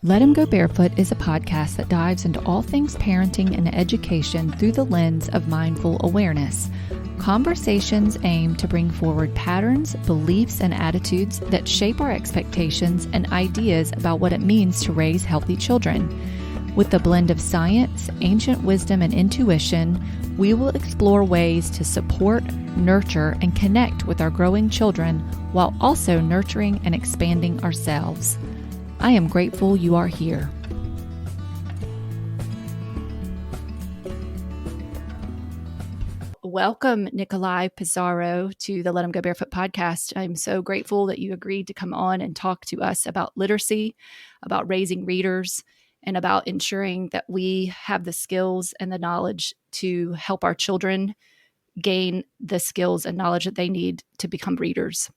Let 'em Go Barefoot is a podcast that dives into all things parenting and education through the lens of mindful awareness. Conversations aim to bring forward patterns, beliefs, and attitudes that shape our expectations and ideas about what it means to raise healthy children. With a blend of science, ancient wisdom, and intuition, we will explore ways to support, nurture, and connect with our growing children while also nurturing and expanding ourselves. I am grateful you are here. Welcome, Nikolai Pizarro, to the Let 'em Go Barefoot podcast. I'm so grateful that you agreed to come on and talk to us about literacy, about raising readers, and about ensuring that we have the skills and the knowledge to help our children gain the skills and knowledge that they need to become readers.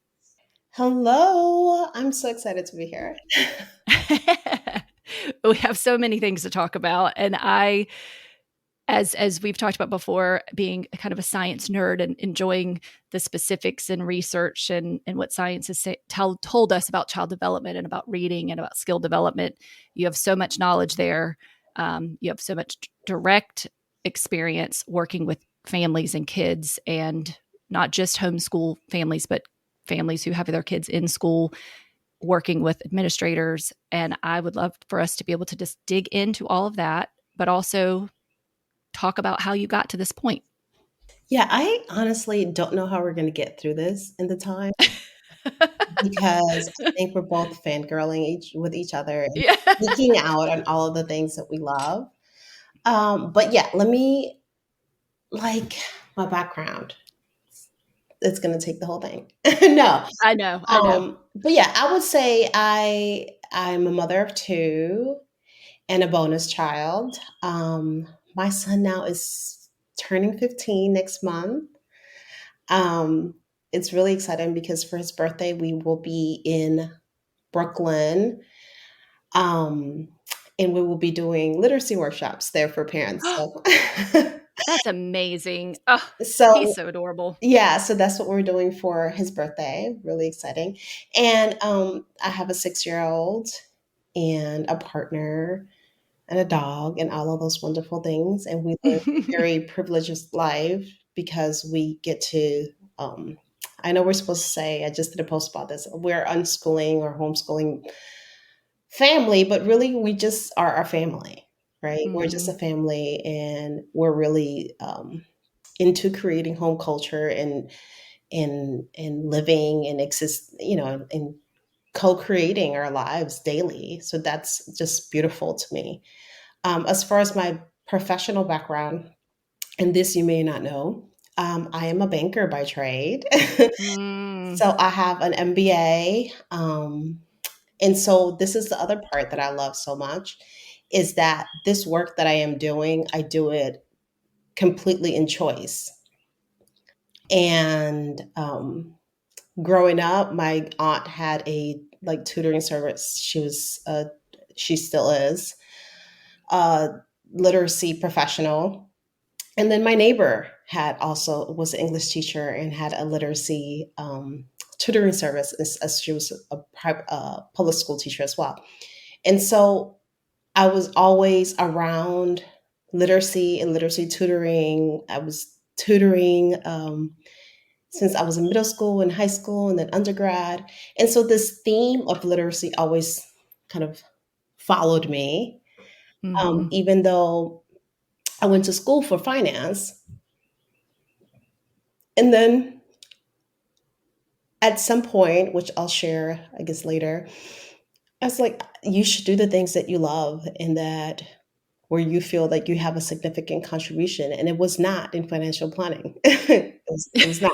Hello, I'm so excited to be here. We have so many things to talk about, and I, as we've talked about before, being kind of a science nerd and enjoying the specifics and research and what science has told us about child development and about reading and about skill development. You have so much knowledge there. You have so much direct experience working with families and kids, and not just homeschool families, but families who have their kids in school, working with administrators. And I would love for us to be able to just dig into all of that, but also talk about how you got to this point. Yeah, I honestly don't know how we're going to get through this in the time because I think we're both fangirling with each other and Yeah. geeking out on all of the things that we love. But yeah, let me, like, my background. It's going to take the whole thing. No. I know. But yeah, I would say I'm a mother of two and a bonus child. My son now is turning 15 next month. Um, it's really exciting because for his birthday, we will be in Brooklyn. Um, and we will be doing literacy workshops there for parents. So, That's amazing. Oh, he's so so adorable. yeah, so that's what we're doing for his birthday. Really exciting. And I have a 6-year-old and a partner and a dog and all of those wonderful things. And we live a very privileged life because we get to, I know we're supposed to say, I just did a post about this, we're unschooling or homeschooling family, but really we just are our family, right? We're just a family and we're really into creating home culture and living and exist, and co-creating our lives daily. So that's just beautiful to me. As far as my professional background, and this you may not know, I am a banker by trade. So I have an MBA. And so this is the other part that I love so much is that this work that I am doing, I do it completely in choice. And growing up, my aunt had a like tutoring service. She still is a literacy professional. And then my neighbor was an English teacher and had a literacy tutoring service as she was a public school teacher as well. And so I was always around literacy and literacy tutoring. I was tutoring since I was in middle school and high school and then undergrad. And so this theme of literacy always kind of followed me, even though I went to school for finance. And then at some point, which I'll share, I guess, later, I was like, you should do the things that you love and that where you feel like you have a significant contribution. And it was not in financial planning. It was not.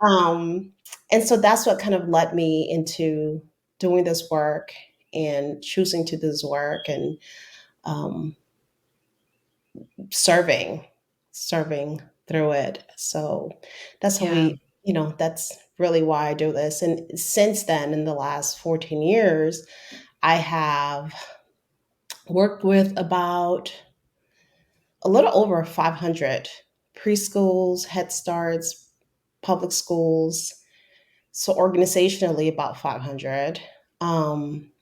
And so that's what kind of led me into doing this work and choosing to do this work and um, serving through it. So that's how Yeah. that's really why I do this. And since then, in the last 14 years, I have worked with about a little over 500 preschools, Head Starts, public schools. So organizationally, about 500. Um,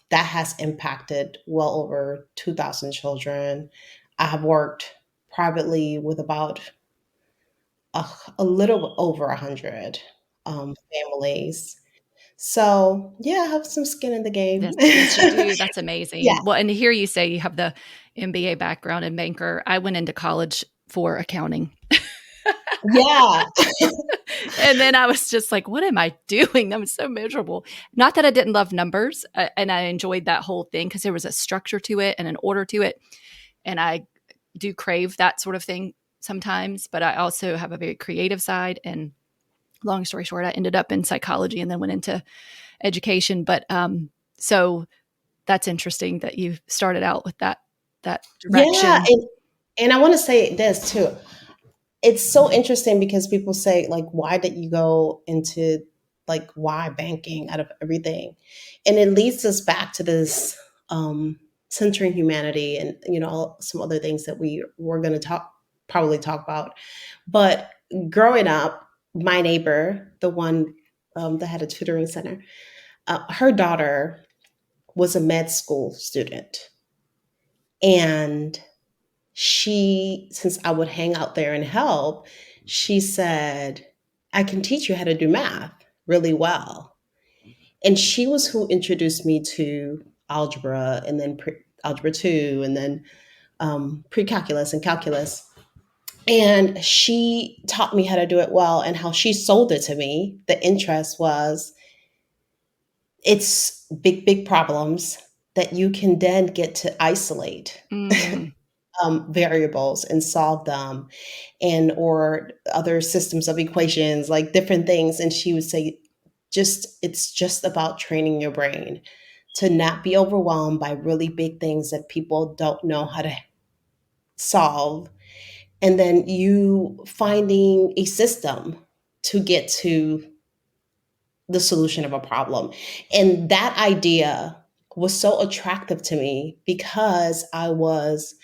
that has impacted well over 2,000 children. I have worked privately with about a little over 100 families. So, yeah, I have some skin in the game. Yes, yes, you do. That's Yeah. amazing. Well, and to hear you say you have the MBA background in banker, I went into college for accounting. Yeah. And then I was just like, what am I doing? I'm so miserable. Not that I didn't love numbers, and I enjoyed that whole thing because there was a structure to it and an order to it. And I do crave that sort of thing sometimes, but I also have a very creative side. And long story short, I ended up in psychology and then went into education. But so that's interesting that you started out with that Yeah, direction. and I wanna say this too. It's so interesting because people say, like, "Why did you go into, like, why banking out of everything?" And it leads us back to this, centering humanity and, some other things that we're gonna probably talk about. But growing up, my neighbor, the one, that had a tutoring center, her daughter was a med school student, and since I would hang out there and help, she said, "I can teach you how to do math really well." And she was who introduced me to algebra and then algebra 2 and then pre-calculus and calculus. And she taught me how to do it well, and how she sold it to me. The interest was, it's big, big problems that you can then get to isolate Mm, variables and solve them, and or other systems of equations, like different things. And she would say, it's just about training your brain to not be overwhelmed by really big things that people don't know how to solve, and then you finding a system to get to the solution of a problem. And that idea was so attractive to me because I was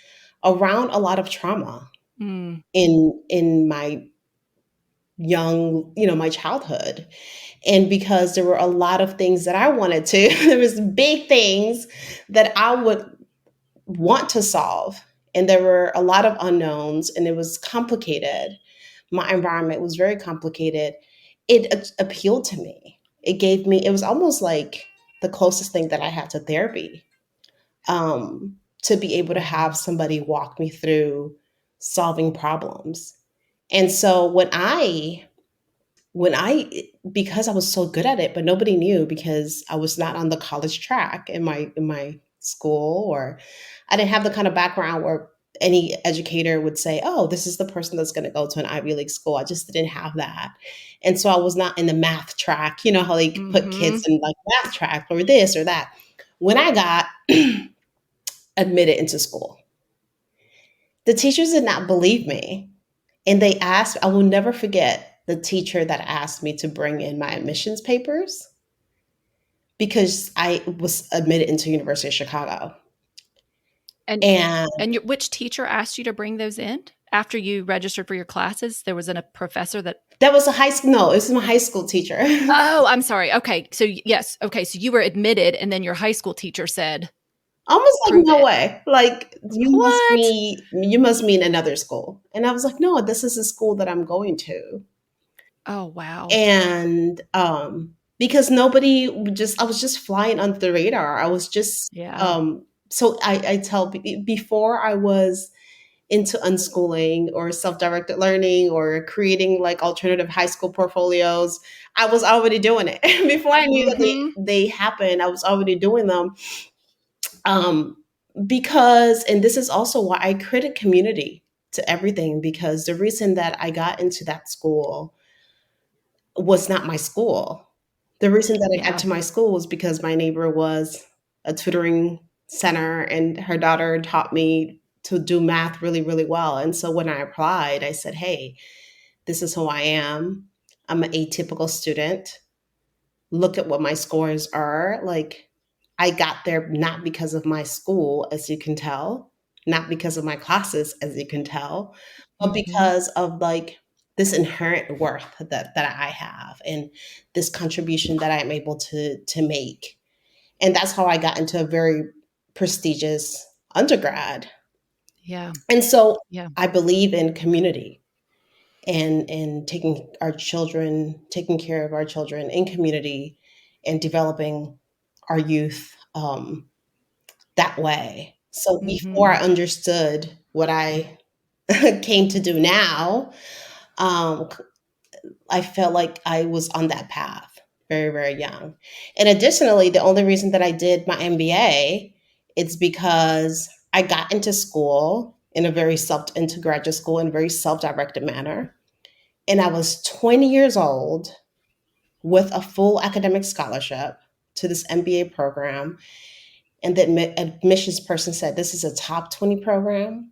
around a lot of trauma mm, in my my childhood. And because there were a lot of things that I wanted to, there was big things that I would want to solve. And there were a lot of unknowns, and it was complicated. My environment was very complicated. It appealed to me. It was almost like the closest thing that I had to therapy, to be able to have somebody walk me through solving problems. And so when I because I was so good at it, but nobody knew because I was not on the college track in my school, or I didn't have the kind of background where any educator would say, "Oh, this is the person that's going to go to an Ivy League school." I just didn't have that. And so I was not in the math track. You know how they put kids mhm. in like math track or this or that. When I got admitted into school, the teachers did not believe me. And they asked, I will never forget the teacher that asked me to bring in my admissions papers because I was admitted into University of Chicago. And And which teacher asked you to bring those in after you registered for your classes? There was a professor that. that was a high school, no, it was my high school teacher. Oh, I'm sorry. Okay, so yes, okay, so you were admitted, and then your high school teacher said, Almost like, "Prove no it." way. Like, What? you must mean another school. And I was like, no, this is a school that I'm going to. Oh, wow. And because I was just flying under the radar. I was just Yeah. so I tell before I was into unschooling or self-directed learning or creating like alternative high school portfolios, I was already doing it. Before I knew that Mhm. they happened, I was already doing them. um because, and this is also why I created community to everything, because the reason that I got into that school was not my school. The reason that I got Yeah. to my school was because my neighbor was a tutoring center, and her daughter taught me to do math really, really well. And so when I applied, I said, "Hey, this is who I am. I'm an atypical student. Look at what my scores are." Like, I got there not because of my school, as you can tell, not because of my classes, as you can tell, but Mhm. because of like this inherent worth that I have, and this contribution that I'm able to make. And that's how I got into a very prestigious undergrad. Yeah. And so Yeah. I believe in community and taking care of our children in community and developing our youth that way. So before Mhm. I understood what I came to do now, um, I felt like I was on that path very, very young. And additionally, the only reason that I did my MBA is because I got into school in a very into graduate school in a very self-directed manner. And I was 20 years old with a full academic scholarship to this MBA program. And the admissions person said, "This is a top 20 program,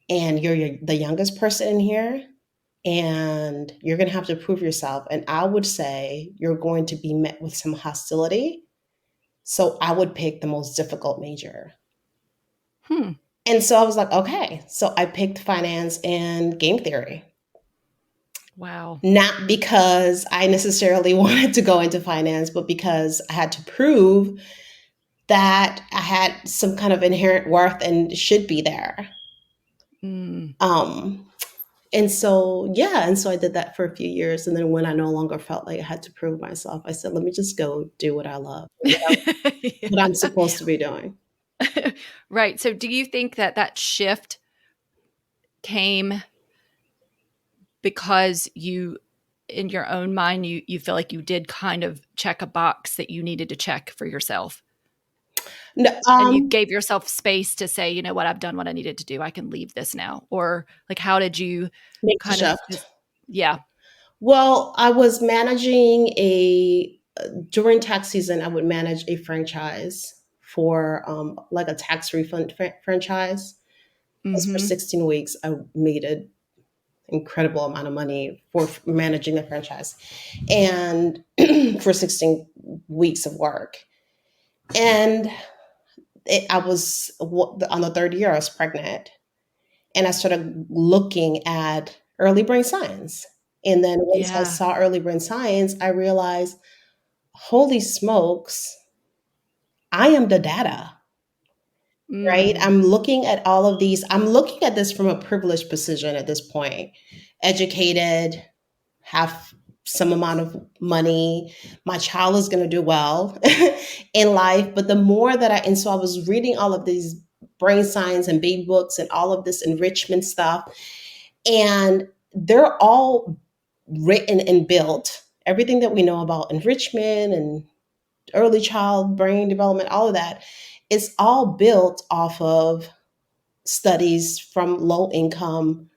and you're the youngest person in here, and you're going to have to prove yourself. And I would say you're going to be met with some hostility. So I would pick the most difficult major." Hmm. And so I was like, okay. So I picked finance and game theory. Wow. Not because I necessarily wanted to go into finance, but because I had to prove that I had some kind of inherent worth and should be there. Mm. Um, And so, yeah, and so I did that for a few years. And then when I no longer felt like I had to prove myself, I said, let me just go do what I love, what I'm supposed to be doing. Right. So do you think that that shift came because you in your own mind you feel like you did kind of check a box that you needed to check for yourself, No, and you gave yourself space to say, you know what, I've done what I needed to do, I can leave this now? Or like how did you make the kind of shift. just yeah. Well, I was managing during tax season, I would manage a franchise for like a tax refund franchise. Because for Mhm. 16 weeks, I made an incredible amount of money for managing the franchise and for 16 weeks of work. And I was on the third year, I was pregnant, and I started looking at early brain science. And then once I Yeah. saw early brain science, I realized, holy smokes, I am the data, right? Mm. I'm looking at all of these. I'm looking at this from a privileged position at this point, educated, have some amount of money. My child is going to do well in life. But the more that and so I was reading all of these brain science and baby books and all of this enrichment stuff. And they're all written and built. Everything that we know about enrichment and early child brain development, all of that, is all built off of studies from low income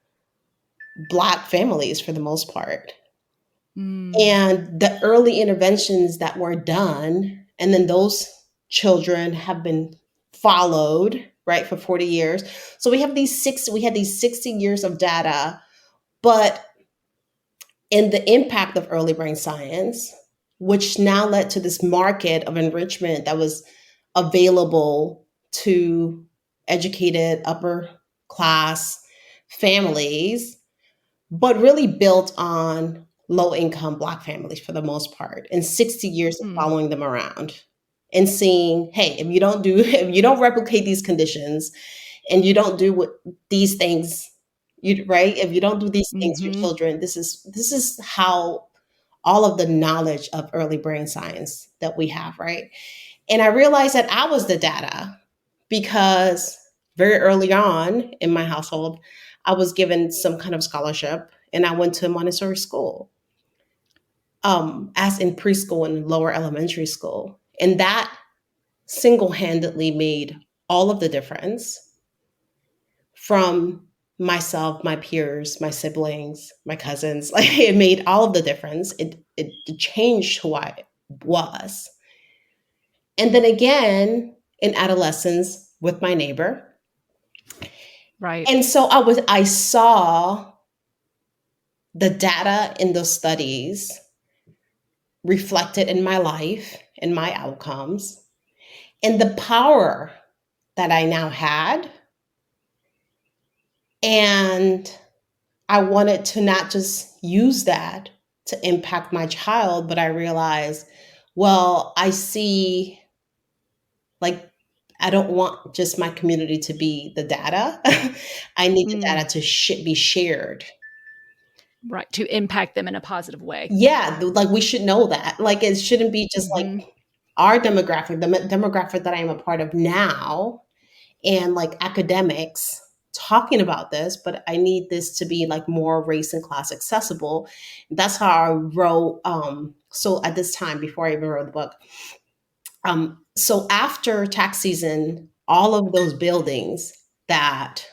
Black families for the most part. Mm. And the early interventions that were done, and then those children have been followed, right, for 40 years. So we had these 60 years of data, but in the impact of early brain science, which now led to this market of enrichment that was available to educated upper class families, but really built on low income Black families for the most part, and 60 years of Mm. following them around and seeing, hey, if you don't replicate these conditions and you don't do what these things, right, if you don't do these things for Mhm. children, this is how all of the knowledge of early brain science that we have, right? And I realized that I was the data because very early on in my household, I was given some kind of scholarship and I went to Montessori school, as in preschool and lower elementary school. And that single handedly made all of the difference from myself, my peers, my siblings, my cousins. Like it made all of the difference. It changed who I was. And then again in adolescence with my neighbor. Right. And so I saw the data in those studies reflected in my life and my outcomes and the power that I now had. And I wanted to not just use that to impact my child, but I realized, well, I see. Like, I don't want just my community to be the data. I need the Mm, data to be shared. right. To impact them in a positive way. Yeah, like we should know that. Like it shouldn't be just like Hmm. our demographic, the demographic that I am a part of now, and like academics talking about this, but I need this to be like more race and class accessible. That's how I wrote. So at this time, before I even wrote the book, so after tax season, all of those buildings that,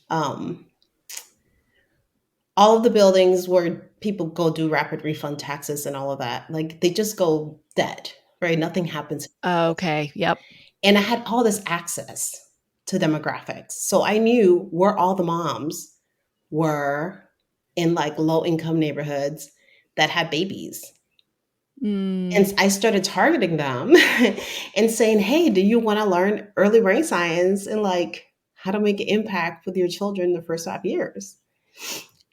um, all of the buildings where people go do rapid refund taxes and all of that, like they just go dead, right? Nothing happens. Okay. Yep. And I had all this access to demographics. So I knew where all the moms were in like low income neighborhoods that had babies. Mm, And I started targeting them and saying, hey, do you want to learn early brain science and like how to make an impact with your children the first 5 years?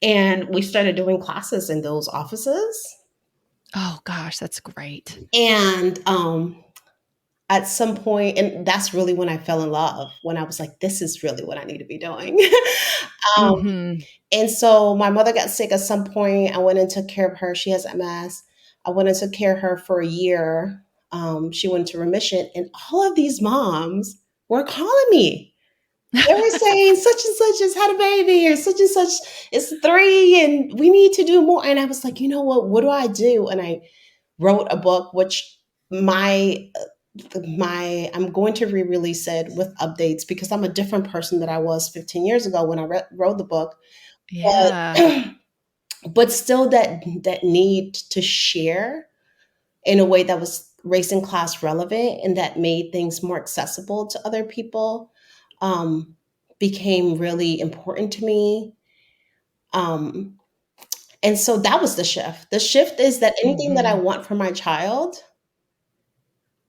And we started doing classes in those offices. oh gosh, that's great. And at some point, and that's really when I fell in love, when I was like, this is really what I need to be doing. um, Hmm. and so my mother got sick at some point. I went and took care of her. She has MS. I went and took care of her for a year. She went into remission, and all of these moms were calling me. They were saying such and such has had a baby, or such and such is 3, and we need to do more. And I was like, you know what? What do I do? And I wrote a book, which my I'm going to re-release it with updates because I'm a different person that I was 15 years ago when I wrote the book. Yeah. But but still that need to share in a way that was race and class relevant and that made things more accessible to other people, um, became really important to me. Um, and so that was the shift. The shift is that anything that I Hmm. want for my child,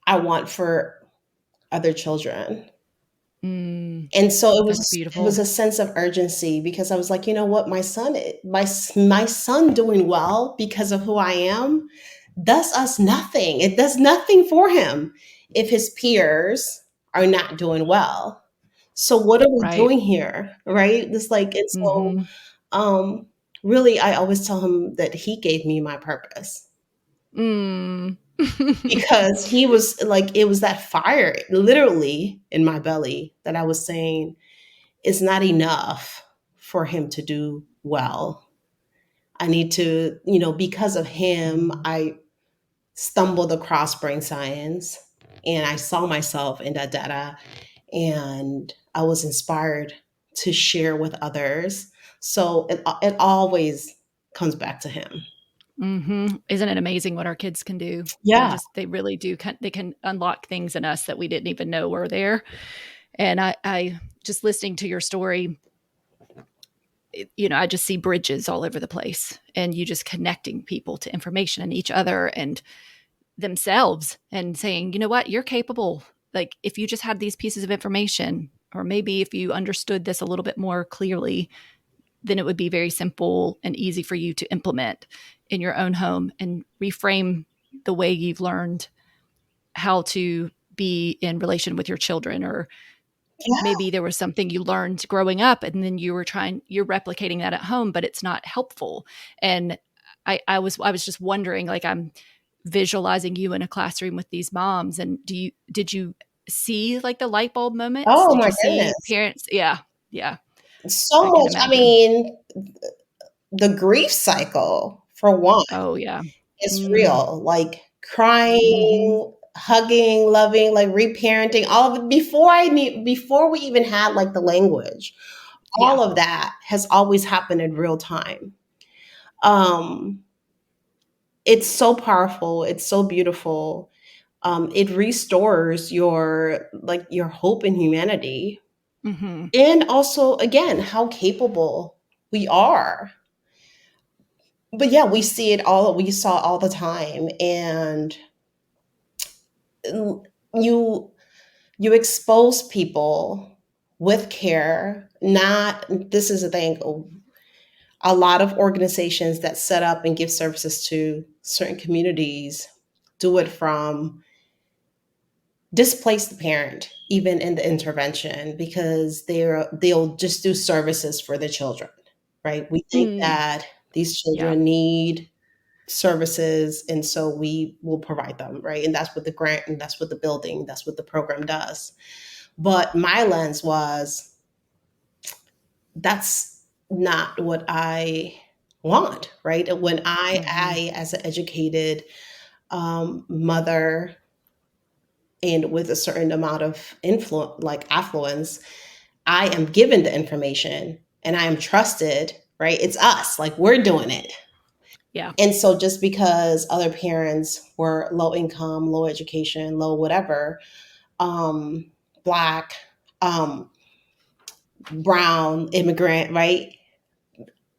I want for other children. Mm, And so that's it was beautiful. a sense of urgency because I was like, you know what, my son doing well because of who I am does us nothing. It does nothing for him if his peers are not doing well. So what are we Right. doing here, right? It's like, and so Hmm. um really I always tell him that he gave me my purpose Mm. because he was like, it was that fire literally in my belly that I was saying it's not enough for him to do well. I need to, because of him, I stumbled across brain science and I saw myself in that data and I was inspired to share with others. So it always comes back to him. Hmm. Isn't it amazing what our kids can do? Yeah. They really do. They can unlock things in us that we didn't even know were there. And I just listening to your story, I just see bridges all over the place and you just connecting people to information and each other and themselves and saying, you know what, you're capable. Like if you just had these pieces of information, or maybe if you understood this a little bit more clearly, then it would be very simple and easy for you to implement in your own home and reframe the way you've learned how to be in relation with your children. Or Yeah. maybe there was something you learned growing up and then you're replicating that at home, but it's not helpful. And I was just wondering, like, I'm visualizing you in a classroom with these moms, and did you see like the light bulb moments? Oh Did my you see goodness. parents? Yeah. Yeah. So I can much. I imagine. mean, the grief cycle, for one, Oh yeah. is Mm, real. Like mhm. crying, hugging, loving, like reparenting, all of it before we even had like the language. Yeah. All of that has always happened in real time. Um, it's so powerful. It's so beautiful. It restores your hope in humanity, Mhm. and also again how capable we are. But yeah, we saw all the time, and you you expose people with care. Not This is the thing, a lot of organizations that set up and give services to certain communities do it from displace the parent even in the intervention because they'll just do services for the children, right? We think Mm, that these yeah. children need services and so we will provide them, right? And that's what the grant and that's what the building, that's what the program does. But my lens was that's not what I want, right? When Hmm. I as an educated mother and with a certain amount of influence, like affluence, I am given the information and I am trusted, right? It's us, like we're doing it. Yeah. And so just because other parents were low income, low education, low whatever, um, black, um, brown, immigrant, right?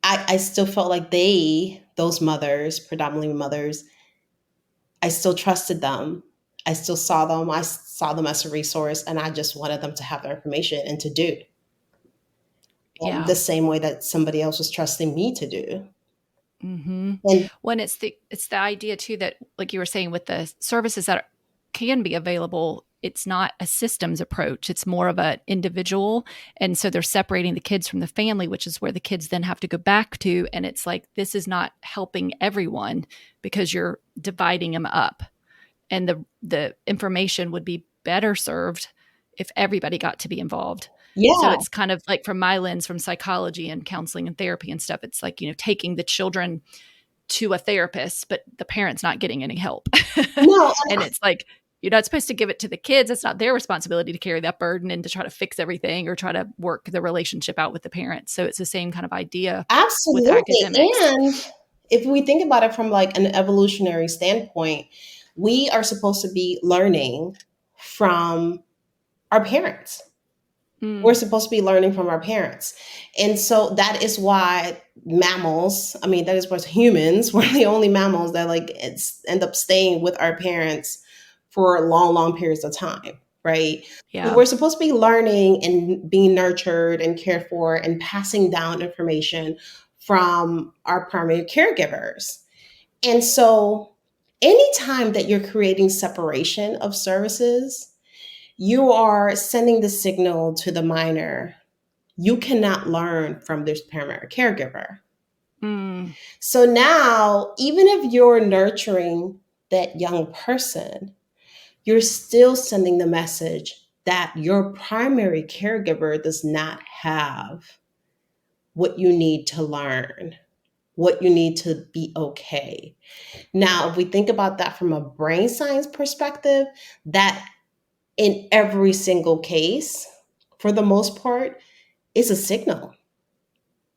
I still felt like those mothers, predominantly mothers, I still trusted them. I still saw them. I saw them as a resource, and I just wanted them to have their information and to do Yeah. the same way that somebody else was trusting me to do. Hmm. And When it's the idea too that, like you were saying, with the services that can be available, it's not a systems approach. It's more of an individual, and so they're separating the kids from the family, which is where the kids then have to go back to. And it's like this is not helping everyone because you're dividing them up, and the information would be better served if everybody got to be involved. So yeah, it's kind of like from my lens from psychology and counseling and therapy and stuff, it's like, taking the children to a therapist, but the parent's not getting any help. no, And it's like, you're not supposed to give it to the kids. It's not their responsibility to carry that burden and to try to fix everything or try to work the relationship out with the parents. So it's the same kind of idea with absolutely. academics. And if we think about it from like an evolutionary standpoint, we are supposed to be learning from our parents. We're Mm, supposed to be learning from our parents. And so that is why mammals, I mean, that is what humans, we're the only mammals that like end up staying with our parents for long, long periods of time, right? yeah. We're supposed to be learning and being nurtured and cared for and passing down information from our primary caregivers. And so anytime that you're creating separation of services, you are sending the signal to the minor you cannot learn from this primary caregiver. Mm, So now, even if you're nurturing that young person, you're still sending the message that your primary caregiver does not have what you need to learn, what you need to be okay. Now, if we think about that from a brain science perspective, that in every single case, for the most part, is a signal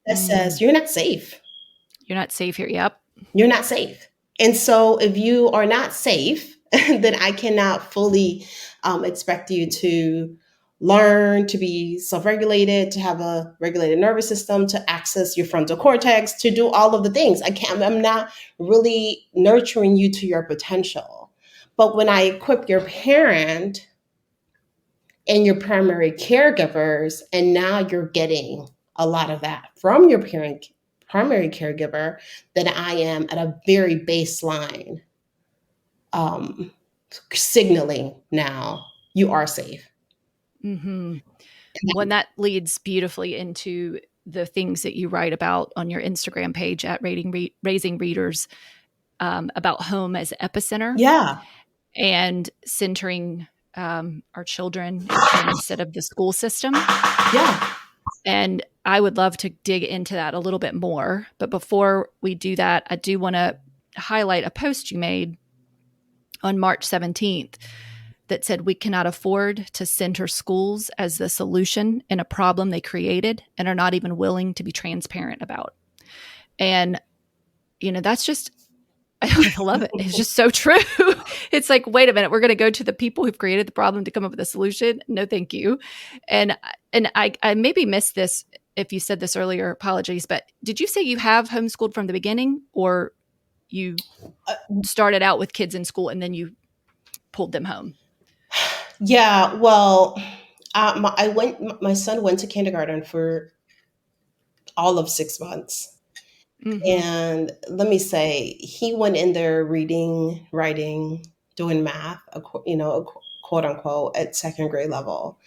that mm. says you're not safe. You're not safe here. Yep. You're not safe. And so if you are not safe, then I cannot fully expect you to learn to be self-regulated, to have a regulated nervous system, to access your frontal cortex, to do all of the things. I'm not really nurturing you to your potential. But when I equip your parent and your primary caregivers, and now you're getting a lot of that from your primary caregiver, then I am at a very baseline um, signaling now you are safe. Hmm. Well, and that leads beautifully into the things that you write about on your Instagram page at Raising Readers, about home as epicenter Yeah, and centering our children and home instead of the school system. yeah, And I would love to dig into that a little bit more. But before we do that, I do want to highlight a post you made on March 17th that said, "We cannot afford to center schools as the solution in a problem they created and are not even willing to be transparent about." And, that's just, I love it. It's just so true. It's like, wait a minute, we're going to go to the people who've created the problem to come up with a solution. No, thank you. And I maybe missed this if you said this earlier. Apologies, but did you say you have homeschooled from the beginning, or you started out with kids in school and then you pulled them home? yeah. Well, my son went to kindergarten for all of 6 months. Mm-hmm. And let me say, he went in there reading, writing, doing math, quote unquote, at second grade level.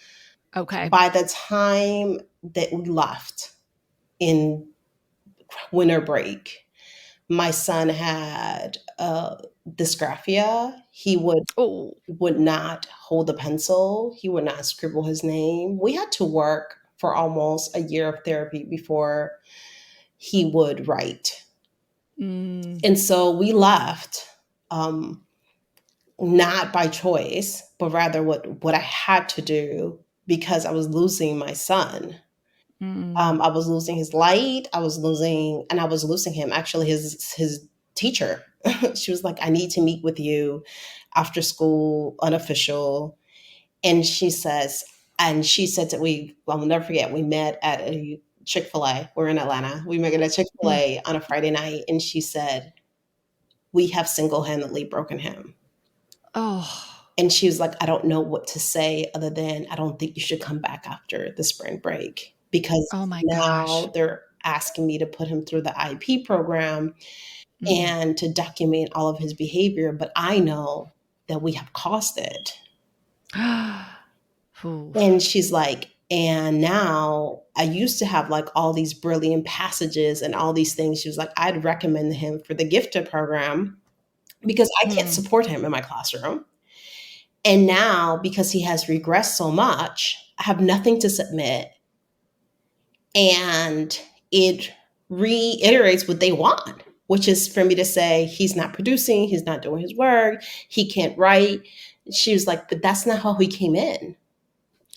Okay. By the time that we left in winter break, my son had dysgraphia. He Oh. would not hold a pencil. He would not scribble his name. We had to work for almost a year of therapy before he would write. Mm, And so we left, um, not by choice, but rather what I had to do because I was losing my son. mm, I was losing his light. I was losing him. Actually, his teacher. She was like, "I need to meet with you after school, unofficial." And she said that I will never forget. We met at a Chick-fil-A. We're in Atlanta. We met at a mm. Chick-fil-A on a Friday night, and she said, "We have single-handedly broken him." Oh. And she was like, "I don't know what to say other than I don't think you should come back after the spring break because Oh my gosh. now they're asking me to put him through the IP program Mm. and to document all of his behavior, but I know that we have caused it." And Oof. she's like, "And now I used to have like all these brilliant passages and all these things." She was like, "I'd recommend him for the gifted program because I can't Mm. support him in my classroom. And now, because he has regressed so much, I have nothing to submit. And it reiterates what they want, which is for me to say, he's not producing, he's not doing his work, he can't write." She was like, "But that's not how he came in."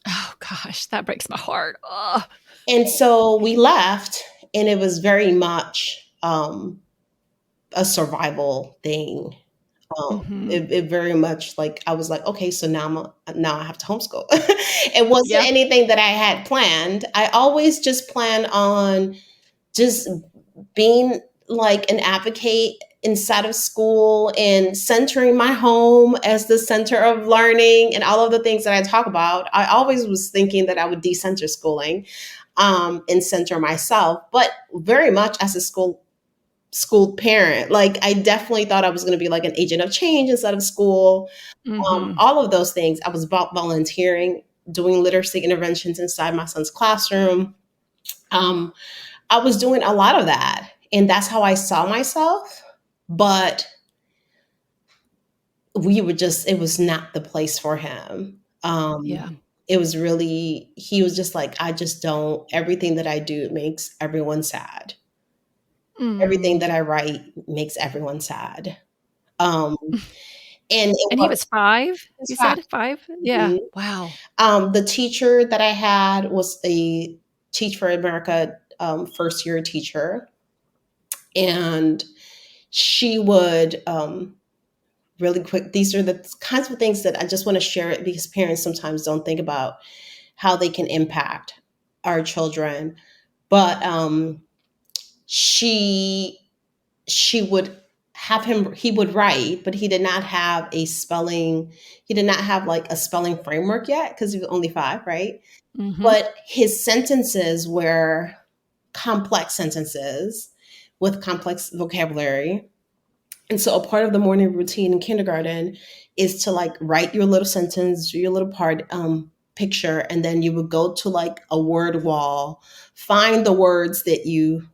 Oh gosh, that breaks my heart. Oh. And so we left, and it was very much a survival thing. Mhm. It very much like I was like, okay, so now I have to homeschool. It wasn't Yeah. anything that I had planned. I always just plan on just being like an advocate inside of school and centering my home as the center of learning and all of the things that I talk about. I always was thinking that I would decenter schooling, and center myself, but very much as a school parent. Like I definitely thought I was going to be like an agent of change inside of school. Mhm. All of those things. I was about volunteering, doing literacy interventions inside my son's classroom. Um, I was doing a lot of that, and that's how I saw myself. But it was not the place for him. Yeah. It was really, he was just like, "I just don't, everything that I do makes everyone sad. Everything Mm. that I write makes everyone sad." Um, and it And he was, was 5, it's you fine. said? 5? Yeah. Mhm. Wow. The teacher that I had was a Teach for America first year teacher, and she would, really quick. These are the kinds of things that I just want to share it because parents sometimes don't think about how they can impact our children. But she she would have him. He would write, but he did not have a spelling. He did not have like a spelling framework yet because he was only 5, right? Mhm. But his sentences were complex sentences with complex vocabulary. And so a part of the morning routine in kindergarten is to like write your little sentence, your little part picture, and then you would go to like a word wall, find the words that you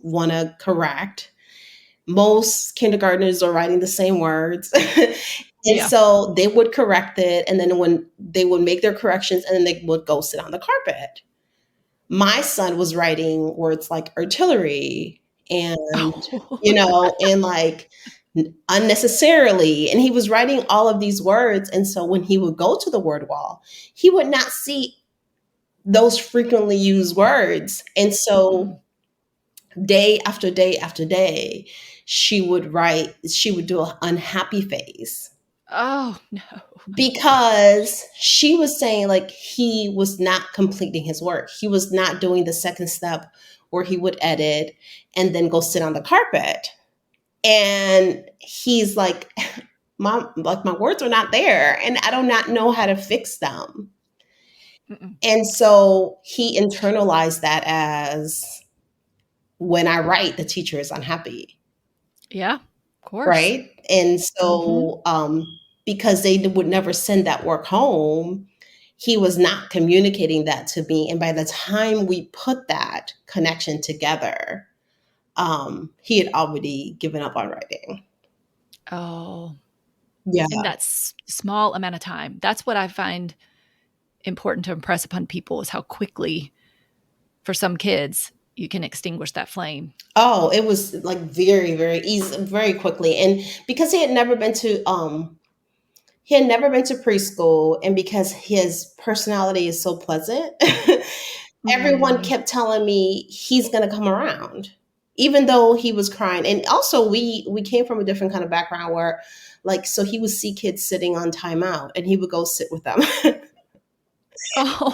want to correct. Most kindergartners are writing the same words. And Yeah. so they would correct it. And then when they would make their corrections, and then they would go sit on the carpet. My son was writing words like artillery and, and like unnecessarily. And he was writing all of these words. And so when he would go to the word wall, he would not see those frequently used words. And Mm-mm. so day after day after day, she would do an unhappy face Oh, no. because she was saying like he was not completing his work. He was not doing the second step where he would edit and then go sit on the carpet. And he's like, "Mom, like my words are not there and I do not know how to fix them." Mm-mm. And so he internalized that as, when I write, the teacher is unhappy. Yeah. Of course. Right? And Mhm. so, because they would never send that work home, he was not communicating that to me. And by the time we put that connection together, he had already given up on writing. Oh, Yeah. and that's small amount of time. That's what I find important to impress upon people is how quickly, for some kids, you can extinguish that flame. Oh, it was like very, very easy, very quickly. And because he had never been to preschool, and because his personality is so pleasant, everyone Mm. kept telling me he's going to come around, even though he was crying. And also, we came from a different kind of background where, like, so he would see kids sitting on timeout, and he would go sit with them,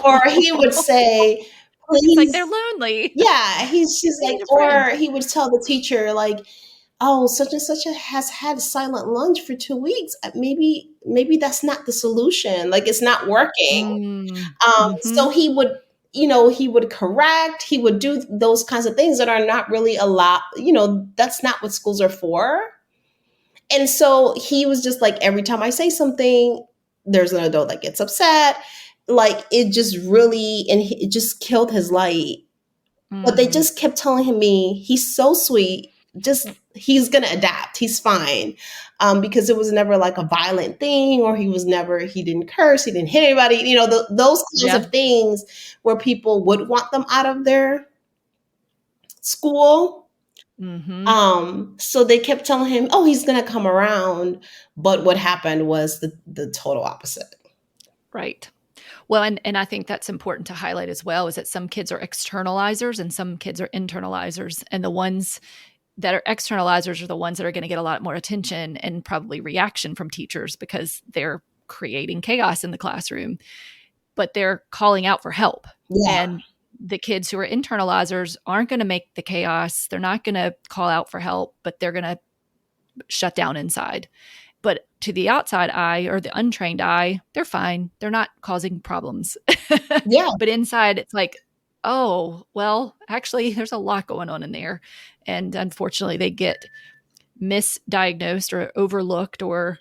or he would Oh, say, it's like they're "Please." lonely. Yeah, she's They like, need a friend. or he would tell the teacher, like, oh, such and such has had silent lunch for 2 weeks. Maybe that's not the solution. Like, it's not working. Mm. So Mhm. he would correct, he would do those kinds of things that are not really allowed. That's not what schools are for. And so he was just like, every time I say something, there's an adult that gets upset. Like, it just really, and it just killed his light. But they Mhm. just kept telling him, he's so sweet. Just he's gonna adapt. He's fine, because it was never like a violent thing, or he didn't curse, he didn't hit anybody. Those kinds Yeah. of things where people would want them out of their school. Mhm. So they kept telling him, "Oh, he's gonna come around," but what happened was the total opposite. Right. Well, and I think that's important to highlight as well is that some kids are externalizers and some kids are internalizers. And the ones that are externalizers are the ones that are going to get a lot more attention and probably reaction from teachers because they're creating chaos in the classroom, but they're calling out for help. Yeah, And the kids who are internalizers aren't going to make the chaos. They're not going to call out for help, but they're going to shut down inside. But to the outside eye or the untrained eye, they're fine. They're not causing problems. yeah, But inside, it's like, oh, well, actually, there's a lot going on in there. And unfortunately, they get misdiagnosed or overlooked or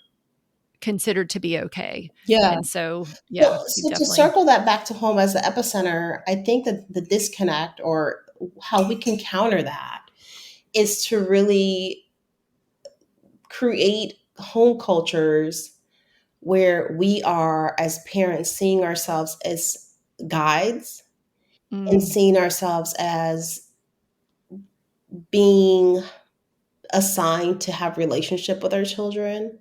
considered to be okay. yeah. And so, yeah, you've So to definitely, circle that back to home as the epicenter, I think that the disconnect, or how we can counter that, is to really create home cultures where we are, as parents, seeing ourselves as guides, and mm, seeing ourselves as being assigned to have relationship with our children,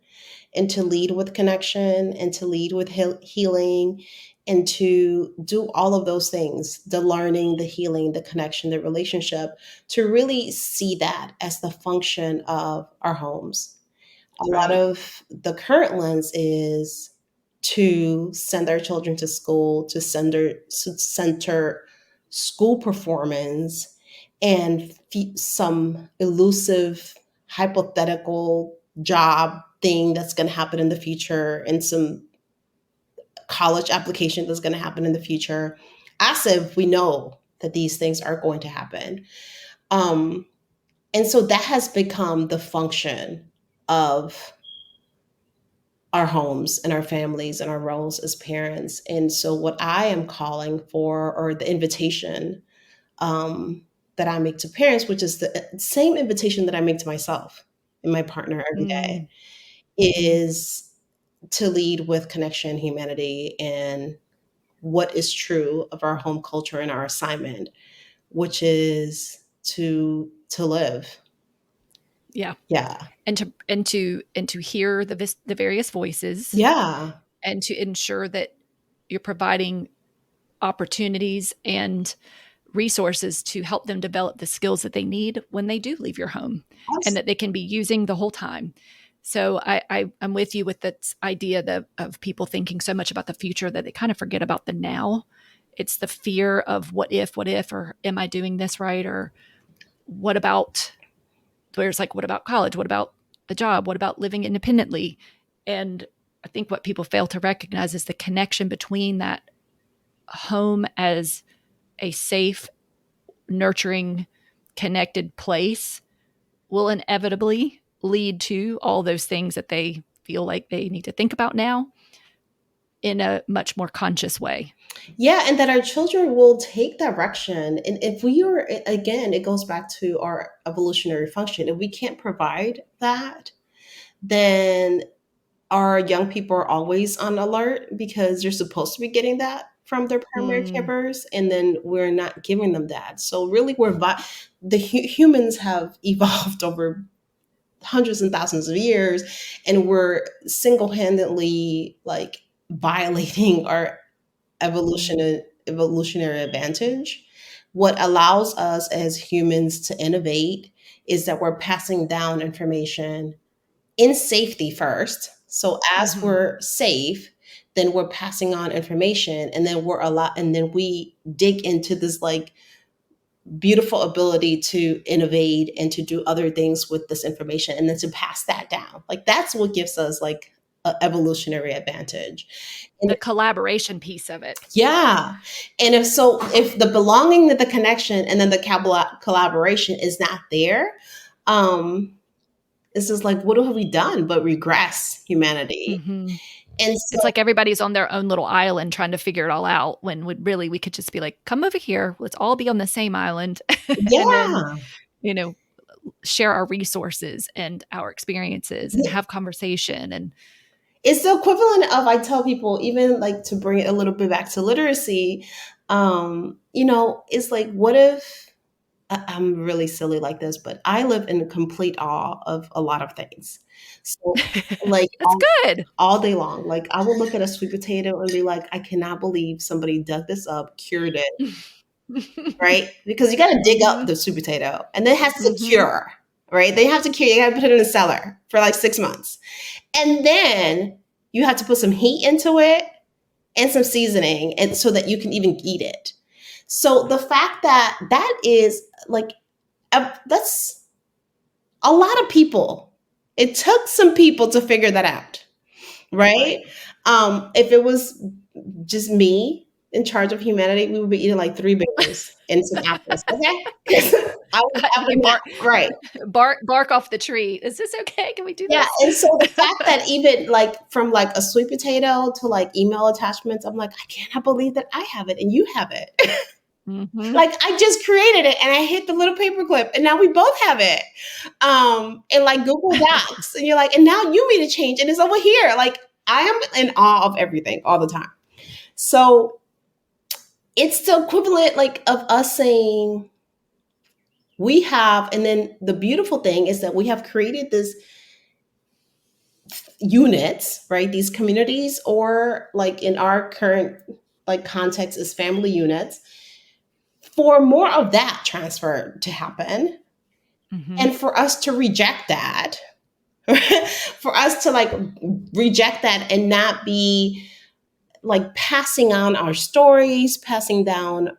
and to lead with connection, and to lead with healing, and to do all of those things, the learning, the healing, the connection, the relationship, to really see that as the function of our homes. A lot right. of the current lens is to send our children to school, to center school performance, and some elusive hypothetical job thing that's going to happen in the future, and some college application that's going to happen in the future, as if we know that these things are going to happen. um, and so that has become the function of our homes and our families and our roles as parents. And so, what I am calling for, or the invitation, um, that I make to parents, which is the same invitation that I make to myself and my partner every day, Mm, hmm. is to lead with connection, humanity, and what is true of our home culture and our assignment, which is to live. Yeah. Yeah, And to hear the various voices yeah, and to ensure that you're providing opportunities and resources to help them develop the skills that they need when they do leave your home and that they can be using the whole time. So I'm with you with this idea of people thinking so much about the future that they kind of forget about the now. It's the fear of what if, or am I doing this right? Or what about, where it's like, what about college? What about the job? What about living independently? And I think what people fail to recognize is the connection between that home as a safe, nurturing, connected place will inevitably lead to all those things that they feel like they need to think about now in a much more conscious way. Yeah, and that our children will take direction. And if we are, again, it goes back to our evolutionary function. If we can't provide that, then our young people are always on alert because you're supposed to be getting that from their primary Mm, caregivers, and then we're not giving them that. So really, the humans have evolved over hundreds and thousands of years, and we're single-handedly like violating our mm, evolutionary advantage. What allows us as humans to innovate is that we're passing down information in safety first. So as mhm. we're safe, then we're passing on information, and then we dig into this like beautiful ability to innovate and to do other things with this information, and then to pass that down. Like that's what gives us like an evolutionary advantage. And The collaboration piece of it. yeah. And if the belonging, the connection, and then the collaboration is not there, um, it's just like, what have we done but regress humanity? Mhm. And It's so, like everybody's on their own little island trying to figure it all out when really we could just be like, come over here. Let's all be on the same island. And then, yeah, you know, share our resources and our experiences and have conversation. And it's the equivalent of, I tell people, even like to bring it a little bit back to literacy, it's like, what if I'm really silly like this, but I live in complete awe of a lot of things. So, like, that's good. all day long, like, I will look at a sweet potato and be like, I cannot believe somebody dug this up, cured it, right? Because you got to dig up Hmm. the sweet potato and then it has to Hmm. cure, right? They have to cure, you got to put it in the cellar for like 6 months. And then you have to put some heat into it and some seasoning, and so that you can even eat it. So the fact that that is like, that's a lot of people. It took some people to figure that out, right? Right. If it was just me in charge of humanity, we would be eating like three berries and some apples. Okay, I would have a nap, bark, right? bark off the tree. Is this okay? Can we do Yeah, this? and so the fact that even like from like a sweet potato to like email attachments, I'm like, I cannot believe that I have it and you have it. Hmm. Like I just created it and I hit the little paperclip and now we both have it. And like Google Docs, and you're like, and now you made a change and it's over here. Like I am in awe of everything all the time. So it's the equivalent like of us saying we have, and then the beautiful thing is that we have created this units, right? These communities, or like in our current like context is family units, for more of that transfer to happen, Hmm. and for us to reject that, for us to like reject that and not be like passing on our stories, passing down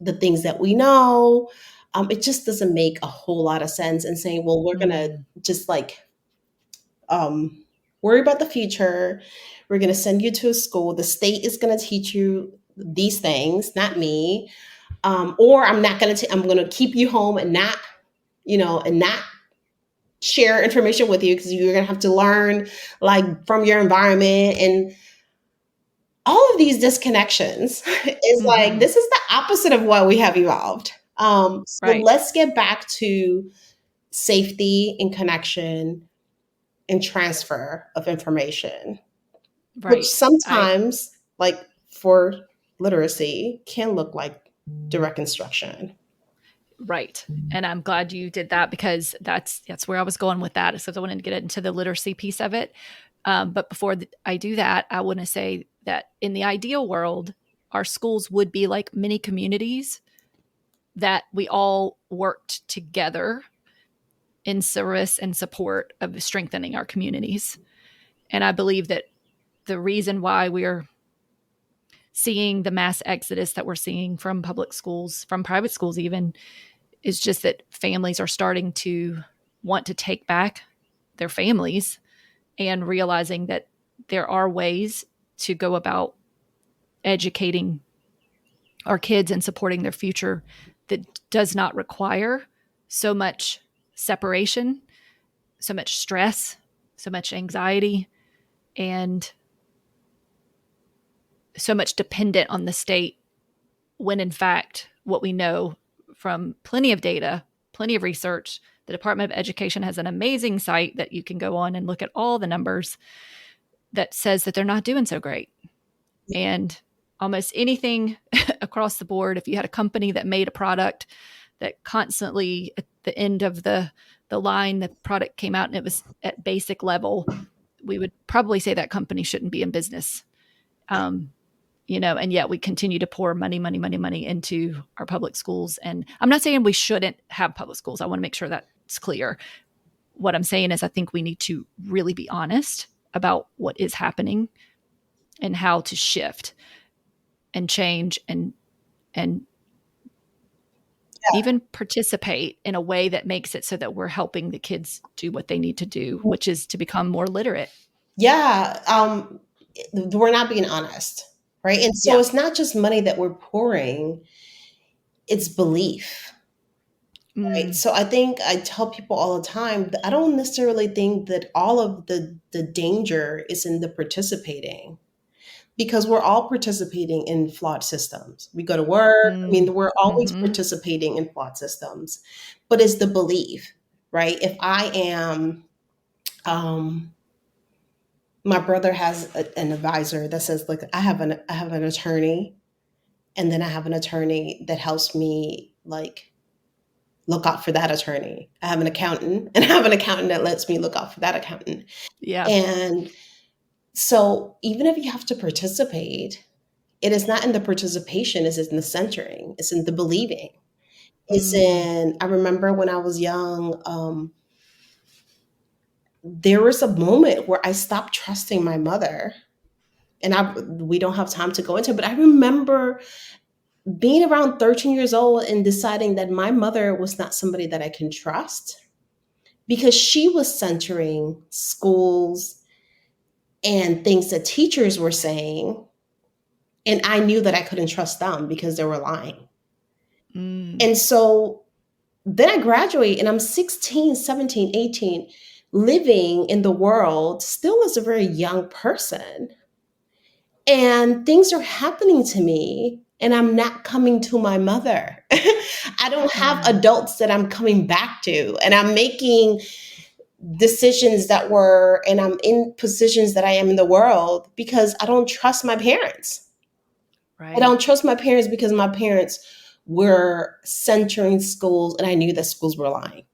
the things that we know. It just doesn't make a whole lot of sense. And saying, well, we're gonna Mm. just like worry about the future. We're gonna send you to a school. The state is gonna teach you these things, not me. Or I'm not gonna. I'm gonna keep you home and not, and not share information with you because you're gonna have to learn like from your environment, and all of these disconnections is like, Hmm. this is the opposite of what we have evolved. So Right. let's get back to safety and connection and transfer of information, which Right. I sometimes, like for literacy, can look like direct instruction. Right. And I'm glad you did that because that's where I was going with that. So I wanted to get into the literacy piece of it. But before I do that, I want to say that in the ideal world, our schools would be like mini communities that we all worked together in service and support of strengthening our communities. And I believe that the reason why we're seeing the mass exodus that we're seeing from public schools, from private schools even, is just that families are starting to want to take back their families and realizing that there are ways to go about educating our kids and supporting their future that does not require so much separation, so much stress, so much anxiety. and so much dependent on the state, when in fact, what we know from plenty of data, plenty of research, the Department of Education has an amazing site that you can go on and look at all the numbers that says that they're not doing so great. And almost anything across the board, if you had a company that made a product that constantly at the end of the line, the product came out and it was at basic level, we would probably say that company shouldn't be in business. And yet we continue to pour money into our public schools. And I'm not saying we shouldn't have public schools. I want to make sure that's clear. What I'm saying is I think we need to really be honest about what is happening and how to shift and change and even participate in a way that makes it so that we're helping the kids do what they need to do, which is to become more literate. Yeah. We're not being honest, right? And so it's not just money that we're pouring, it's belief. Right. So I think I tell people all the time that I don't necessarily think that all of the danger is in the participating, because we're all participating in flawed systems. We go to work. I mean, we're always participating in flawed systems, but it's the belief, right? If I am, my brother has an advisor that says, look, I have an attorney, and then I have an attorney that helps me like look out for that attorney. I have an accountant, and I have an accountant that lets me look out for that accountant. Yeah. And so even if you have to participate, it is not in the participation, it's in the centering, it's in the believing. It's in, I remember when I was young, there was a moment where I stopped trusting my mother. And we don't have time to go into it, but I remember being around 13 years old and deciding that my mother was not somebody that I can trust, because she was centering schools and things that teachers were saying. And I knew that I couldn't trust them because they were lying. And so then I graduate and I'm 16, 17, 18, living in the world still as a very young person. And things are happening to me and I'm not coming to my mother. I don't have adults that I'm coming back to, and I'm making decisions and I'm in positions that I am in the world because I don't trust my parents. Right. I don't trust my parents because my parents were centering schools and I knew that schools were lying.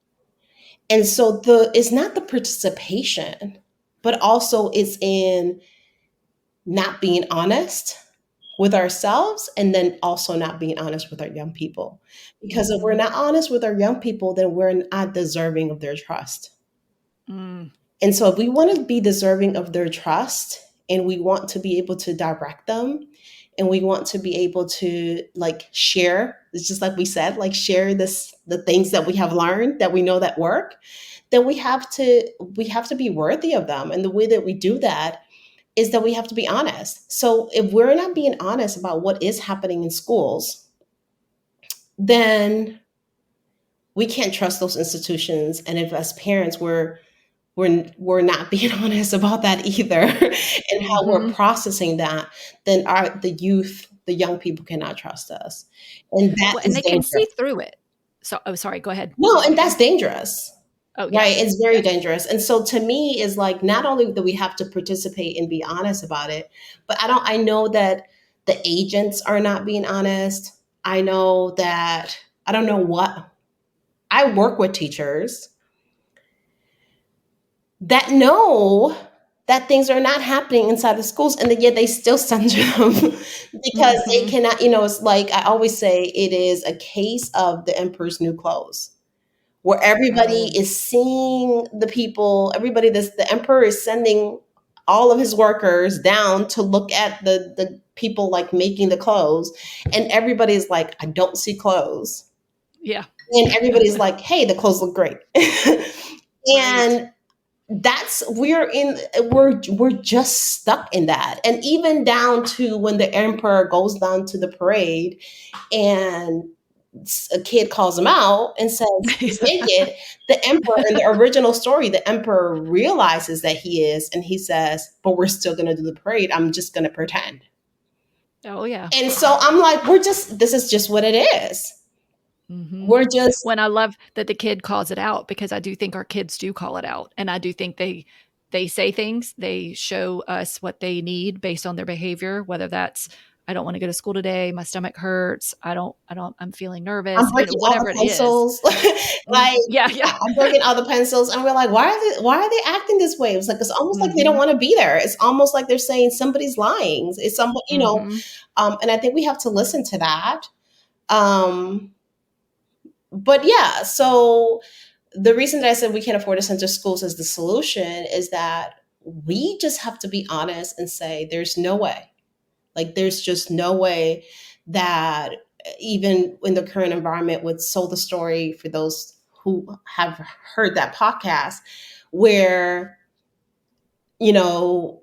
And so it's not the participation, but also it's in not being honest with ourselves, and then also not being honest with our young people. Because if we're not honest with our young people, then we're not deserving of their trust. And so if we want to be deserving of their trust, and we want to be able to direct them, and we want to be able to like share, it's just like we said, like share the things that we have learned that we know that work, then we have to be worthy of them. And the way that we do that is that we have to be honest. So if we're not being honest about what is happening in schools, then we can't trust those institutions. And if as parents we're not being honest about that either, and how we're processing that, then the young people cannot trust us. And they can see through it. So, sorry, go ahead. No, and that's dangerous. Oh, yeah. Right. It's very dangerous. And so to me is like, not only do we have to participate and be honest about it, but I know that the agents are not being honest. I know that, I don't know what, I work with teachers that know that things are not happening inside the schools, and yet they still censor them because they cannot, it's like, I always say it is a case of the emperor's new clothes, where everybody is seeing the emperor is sending all of his workers down to look at the people like making the clothes. And everybody's like, I don't see clothes. Yeah. And everybody's like, hey, the clothes look great. And we're just stuck in that. And even down to when the emperor goes down to the parade and a kid calls him out and says he's naked, the emperor in the original story, the emperor realizes that he is, and he says, "But we're still going to do the parade. I'm just going to pretend." Oh yeah. And so I'm like, this is just what it is. Mm-hmm. We're just, When I love that the kid calls it out, because I do think our kids do call it out, and I do think they say things, they show us what they need based on their behavior, whether that's I don't want to go to school today, my stomach hurts, I'm feeling I'm nervous, breaking all whatever the it is. pencils. Like, Yeah, yeah. I'm breaking all the pencils. And we're like, why are they acting this way? It's like, it's almost like they don't Mhm. want to be there. It's almost like they're saying somebody's lying. It's somebody, Mhm. and I think we have to listen to that. Um, but yeah, so the reason that I said we can't afford to censor schools as the solution is that we just have to be honest and say there's no way. Like, there's just no way that even in the current environment with Soul the Story, for those who have heard that podcast, where, you know,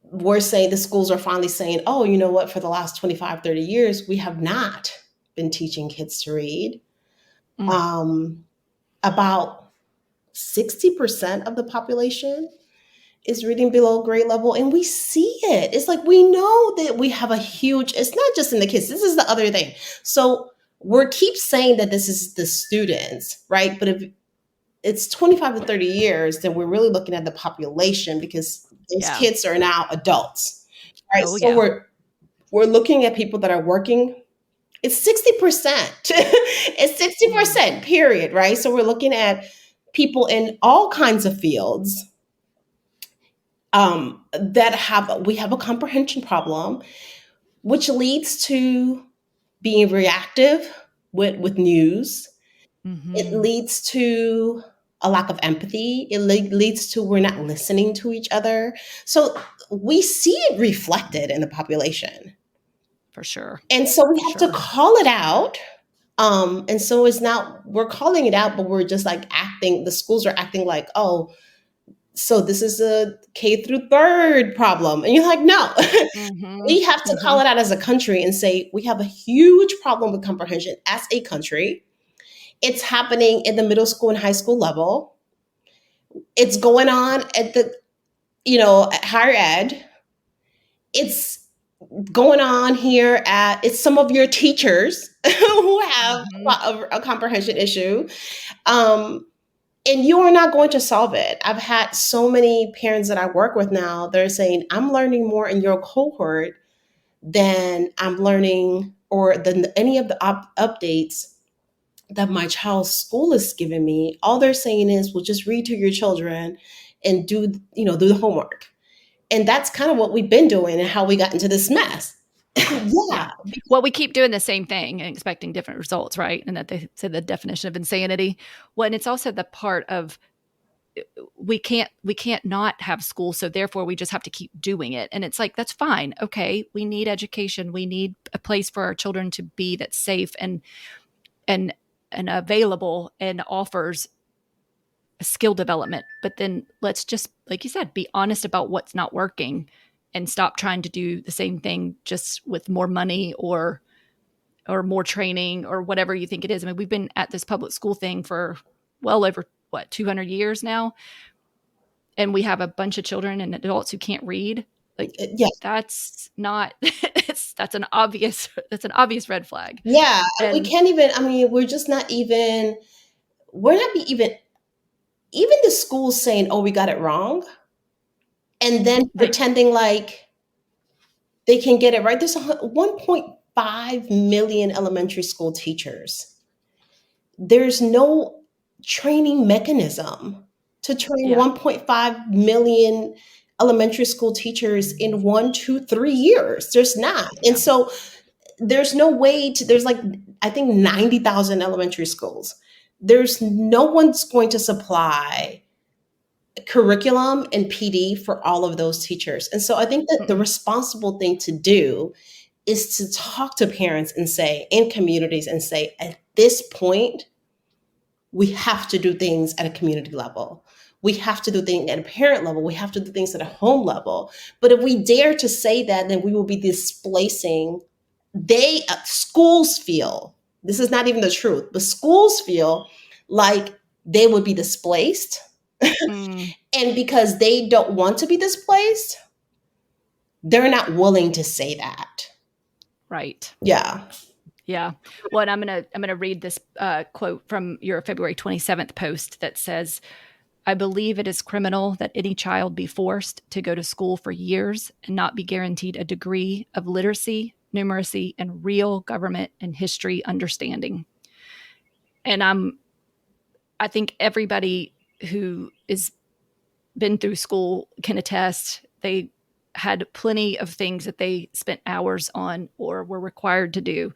we're saying the schools are finally saying, oh, you know what, for the last 25, 30 years, we have not been teaching kids to read. Mm. Um, about 60% of the population is reading below grade level, and we see it. It's like, we know that we have a huge, it's not just in the kids, this is the other thing. So we're keep saying that this is the students, right? But if it's 25 to 30 years, then we're really looking at the population, because those Yeah. kids are now adults, right? Oh So yeah. we're looking at people that are working. It's 60%. It's Mm. 60%, period, right? So we're looking at people in all kinds of fields, that have, we have a comprehension problem, which leads to being reactive with news. It Mhm. leads to a lack of empathy. It leads to we're not listening to each other. So we see it reflected in the population, For sure. and so we For have to sure. call it out. And so it's not, we're calling it out, but we're just like acting. The schools are acting like, oh, so this is a K through third problem, and you're like, no. Mhm. We have to call Mhm. it out as a country and say we have a huge problem with comprehension as a country. It's happening in the middle school and high school level. It's going on at the, at higher ed. It's going on here at, it's some of your teachers who have Mhm. a comprehension issue. Um, and you are not going to solve it. I've had so many parents that I work with now, they're saying, I'm learning more in your cohort than I'm learning, or than any of the updates that my child's school is giving me. All they're saying is, well, just read to your children and do the homework. And that's kind of what we've been doing and how we got into this mess. Yeah. Yeah. Well, we keep doing the same thing and expecting different results, right? And that they said the definition of insanity. Well, and it's also the part of we can't not have school, so therefore we just have to keep doing it. And it's like, that's fine. Okay, we need education. We need a place for our children to be that's safe and and available and offers skill development. But then let's just, like you said, be honest about what's not working and stop trying to do the same thing just with more money or more training or whatever you think it is. I mean, we've been at this public school thing for well over what 200 years now, and we have a bunch of children and adults who can't read. Like, Yeah. that's not that's an obvious red flag. Yeah. We And can't even, I mean, we're just not even, we're not be even the schools saying, oh, we got it wrong. And then they pretending like they can get it right. There's 1.5 million elementary school teachers. There's no training mechanism to train yeah 1.5 million elementary school teachers in 1, 2, 3 years. There's not. And yeah so there's no way to, there's like, I think 90,000 elementary schools. There's no one's going to supply curriculum and PD for all of those teachers. And so I think that the Mm-mm. responsible thing to do is to talk to parents and say, in communities, and say, at this point, we have to do things at a community level. We have to do things at a parent level. We have to do things at a home level. But if we dare to say that, then we will be displacing, schools feel This is not even the truth. But schools feel like they would be displaced. Mm, And because they don't want to be displaced, they're not willing to say that. right. Yeah. Yeah. Well, and I'm gonna read this quote from your February 27th post that says, "I believe it is criminal that any child be forced to go to school for years and not be guaranteed a degree of literacy, numeracy, and real government and history understanding." And I think everybody who is been through school can attest. They had plenty of things that they spent hours on or were required to do.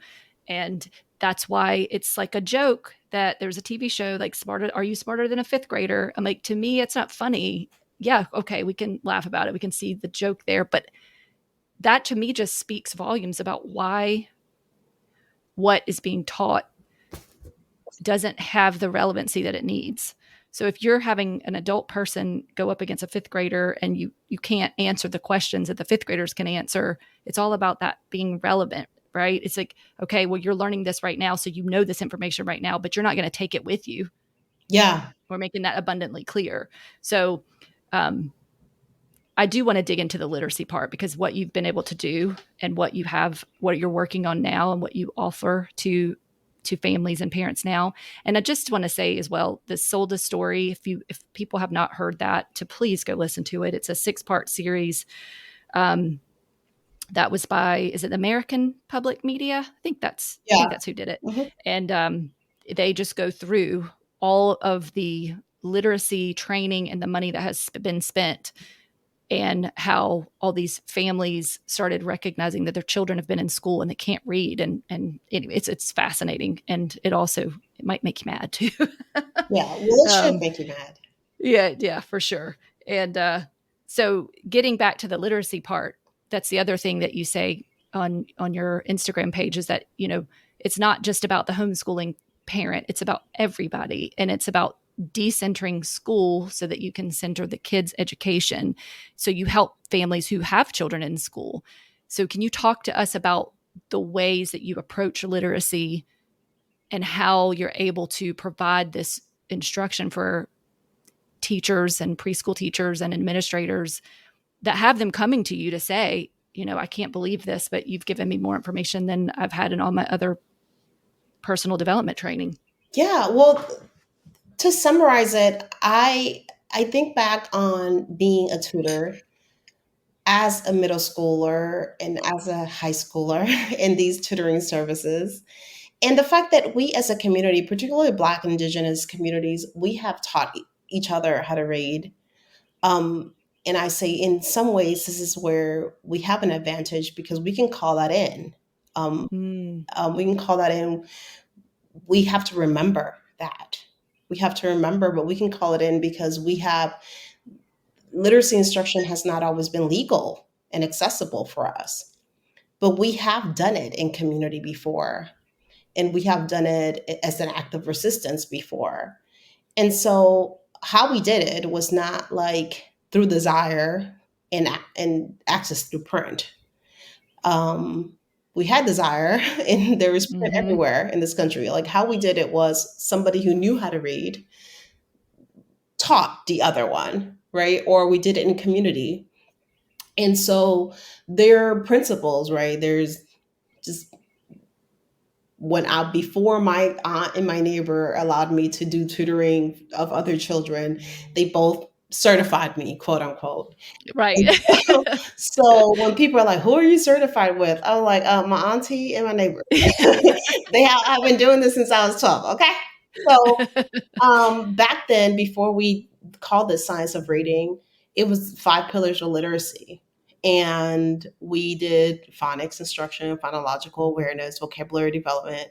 And that's why it's like a joke that there's a TV show like Smarter, Are You Smarter Than a Fifth Grader? I'm like, to me, it's not funny. Yeah, okay, we can laugh about it. We can see the joke there. But that to me just speaks volumes about why what is being taught doesn't have the relevancy that it needs. So if you're having an adult person go up against a fifth grader and you can't answer the questions that the fifth graders can answer, it's all about that being relevant, right? It's like, okay, well, you're learning this right now, so you know this information right now, but you're not going to take it with you. Yeah. We're making that abundantly clear. So um, I do want to dig into the literacy part, because what you've been able to do and what you have, what you're working on now and what you offer to families and parents now. And I just want to say as well, the Solda story, if people have not heard that, to please go listen to it. It's a 6-part series. Um, that was by, is it American Public Media? I think Yeah. that's who did it. Hmm. And they just go through all of the literacy training and the money that has been spent, and how all these families started recognizing that their children have been in school and they can't read. And it's fascinating. And it might make you mad too. Yeah. Well, it should um, make you mad. yeah, for sure. And so getting back to the literacy part, that's the other thing that you say on your Instagram page, is that, it's not just about the homeschooling parent, it's about everybody. And it's about decentering school so that you can center the kids' education. So you help families who have children in school. So can you talk to us about the ways that you approach literacy and how you're able to provide this instruction for teachers and preschool teachers and administrators that have them coming to you to say, I can't believe this, but you've given me more information than I've had in all my other personal development training. Yeah. Well, to summarize it, I think back on being a tutor as a middle schooler and as a high schooler in these tutoring services. And the fact that we as a community, particularly Black and Indigenous communities, we have taught each other how to read. Um, and I say in some ways, this is where we have an advantage because we can call that in. Um, Mm, we can call that in. We have to remember that. We have to remember, but we can call it in because we have literacy instruction has not always been legal and accessible for us, but we have done it in community before, and we have done it as an act of resistance before. And so how we did it was not like through desire and access through print. Um, we had desire, and there was print mm-hmm. everywhere in this country. Like how we did it was somebody who knew how to read taught the other one, right? Or we did it in community. And so there are principles, right? There's just when I before my aunt and my neighbor allowed me to do tutoring of other children, they both certified me, quote unquote. Right. And so when people are like, "Who are you certified with?" I was like, "My auntie and my neighbor. I've been doing this since I was 12." Okay, so back then, before we called this science of reading, it was 5 pillars of literacy. And we did phonics instruction, phonological awareness, vocabulary development,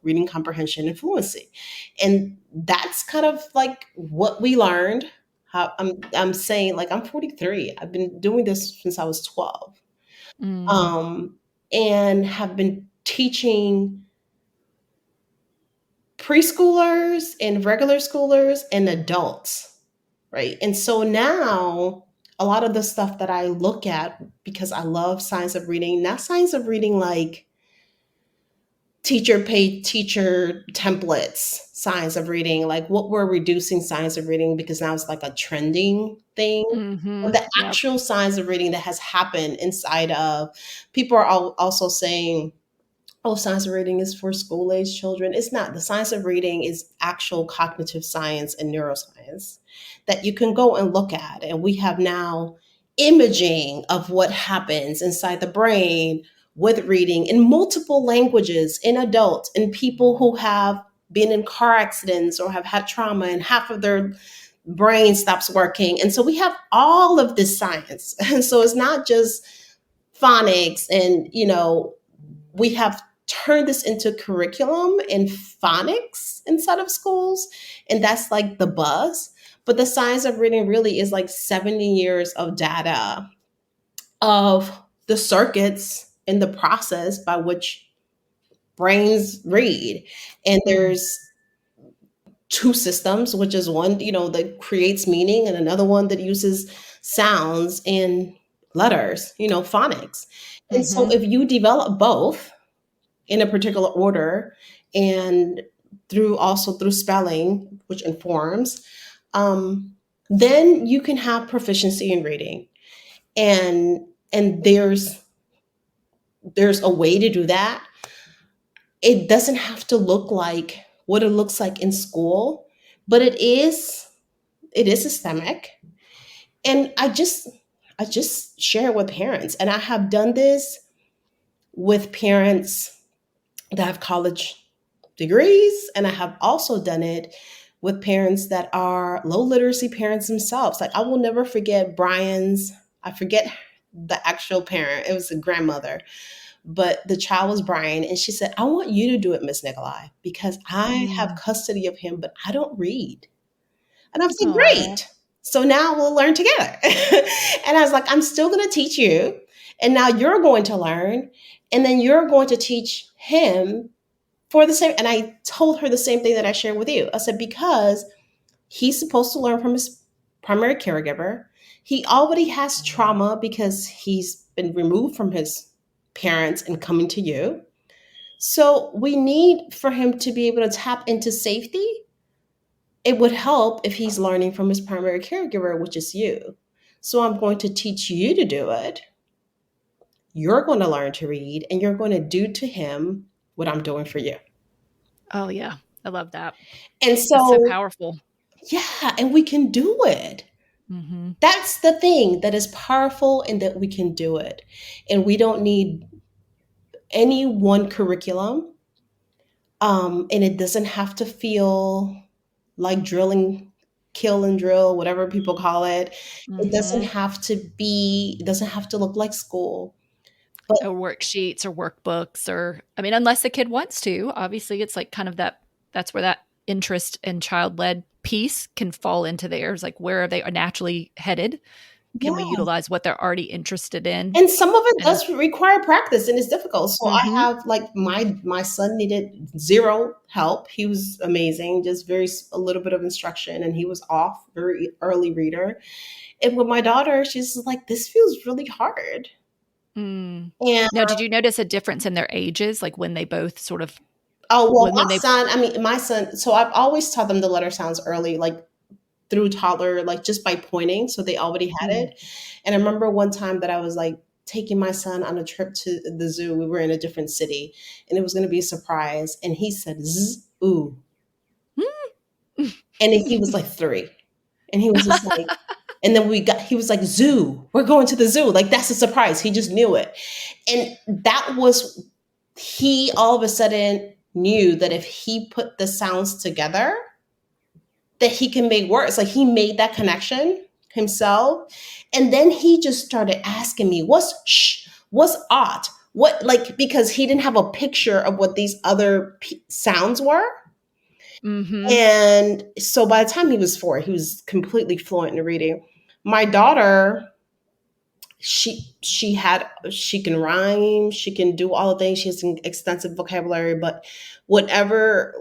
reading comprehension and fluency. And that's kind of like what we learned. How I'm saying, like, I'm 43. I've been doing this since I was 12. Mm, Um, and have been teaching preschoolers and regular schoolers and adults, right? And so now a lot of the stuff that I look at, because I love science of reading, not science of reading like teacher paid teacher templates, science of reading, like what we're reducing science of reading because now it's like a trending thing. And Mhm. the Yep. actual science of reading that has happened inside of people are also saying, oh, science of reading is for school age children. It's not. The science of reading is actual cognitive science and neuroscience that you can go and look at. And we have now imaging of what happens inside the brain with reading in multiple languages in adults and people who have been in car accidents or have had trauma and half of their brain stops working. And so we have all of this science. And so it's not just phonics and, we have turned this into curriculum in phonics inside of schools, and that's like the buzz. But the science of reading really is like 70 years of data of the circuits in the process by which brains read. And Mm. there's two systems, which is one, that creates meaning, and another one that uses sounds and letters, phonics. And so Mhm. if you develop both, in a particular order and through spelling, which informs, um, then you can have proficiency in reading. And there's a way to do that. It doesn't have to look like what it looks like in school, but it is systemic. And I just share it with parents, and I have done this with parents that have college degrees, and I have also done it with parents that are low literacy parents themselves. Like I will never forget I forget the actual parent, it was a grandmother, but the child was Brian, and she said, I want you to do it, Miss Nikolai, because I have Mm. custody of him, but I don't read. And I was like, Aw. great, so now we'll learn together. And I was like, I'm still going to teach you, and now you're going to learn, and then you're going to teach him for the same. And I told her the same thing that I shared with you. I said, because he's supposed to learn from his primary caregiver. He already has trauma because he's been removed from his parents and coming to you. So we need for him to be able to tap into safety. It would help if he's learning from his primary caregiver, which is you. So I'm going to teach you to do it. You're going to learn to read, and you're going to do to him what I'm doing for you. Oh, yeah. I love that. And That's so so, powerful. yeah, and we can do it. Mhm. That's the thing that is powerful, and that we can do it. And we don't need any one curriculum. And it doesn't have to feel like drilling, kill and drill, whatever people call it. Mhm. It doesn't have to look like school. But Or worksheets or workbooks or I mean, unless the kid wants to, obviously, it's like kind of that's where that interest and child-led piece can fall into theirs, like, where are they naturally headed? Can we yeah, utilize what they're already interested in? and some of it And does require practice and it's difficult. So I mhm. have like my son needed zero help. He was amazing, just a little bit of instruction, and he was off, very early reader. And with my daughter, she's like, this feels really hard. Mm. And Now, did you notice a difference in their ages, like, when they both sort of oh well, when they my son. So I've always taught them the letter sounds early, like through toddler, like just by pointing, so they already had Mm. it. And I remember one time that I was like taking my son on a trip to the zoo. We were in a different city, and it was going to be a surprise. And he said, "Z ooh," and he was like 3, and he was just like, and then he was like, "Zoo, we're going to the zoo." Like that's a surprise. He just knew it, and that was he all of a sudden knew that if he put the sounds together that he can make words. Like he made that connection himself. And then he just started asking me, what's shh? What's ought? What, like, because he didn't have a picture of what these other sounds were. Mhm. And so by the time he was 4, he was completely fluent in reading. My daughter, she can rhyme, she can do all the things, she has an extensive vocabulary, but whatever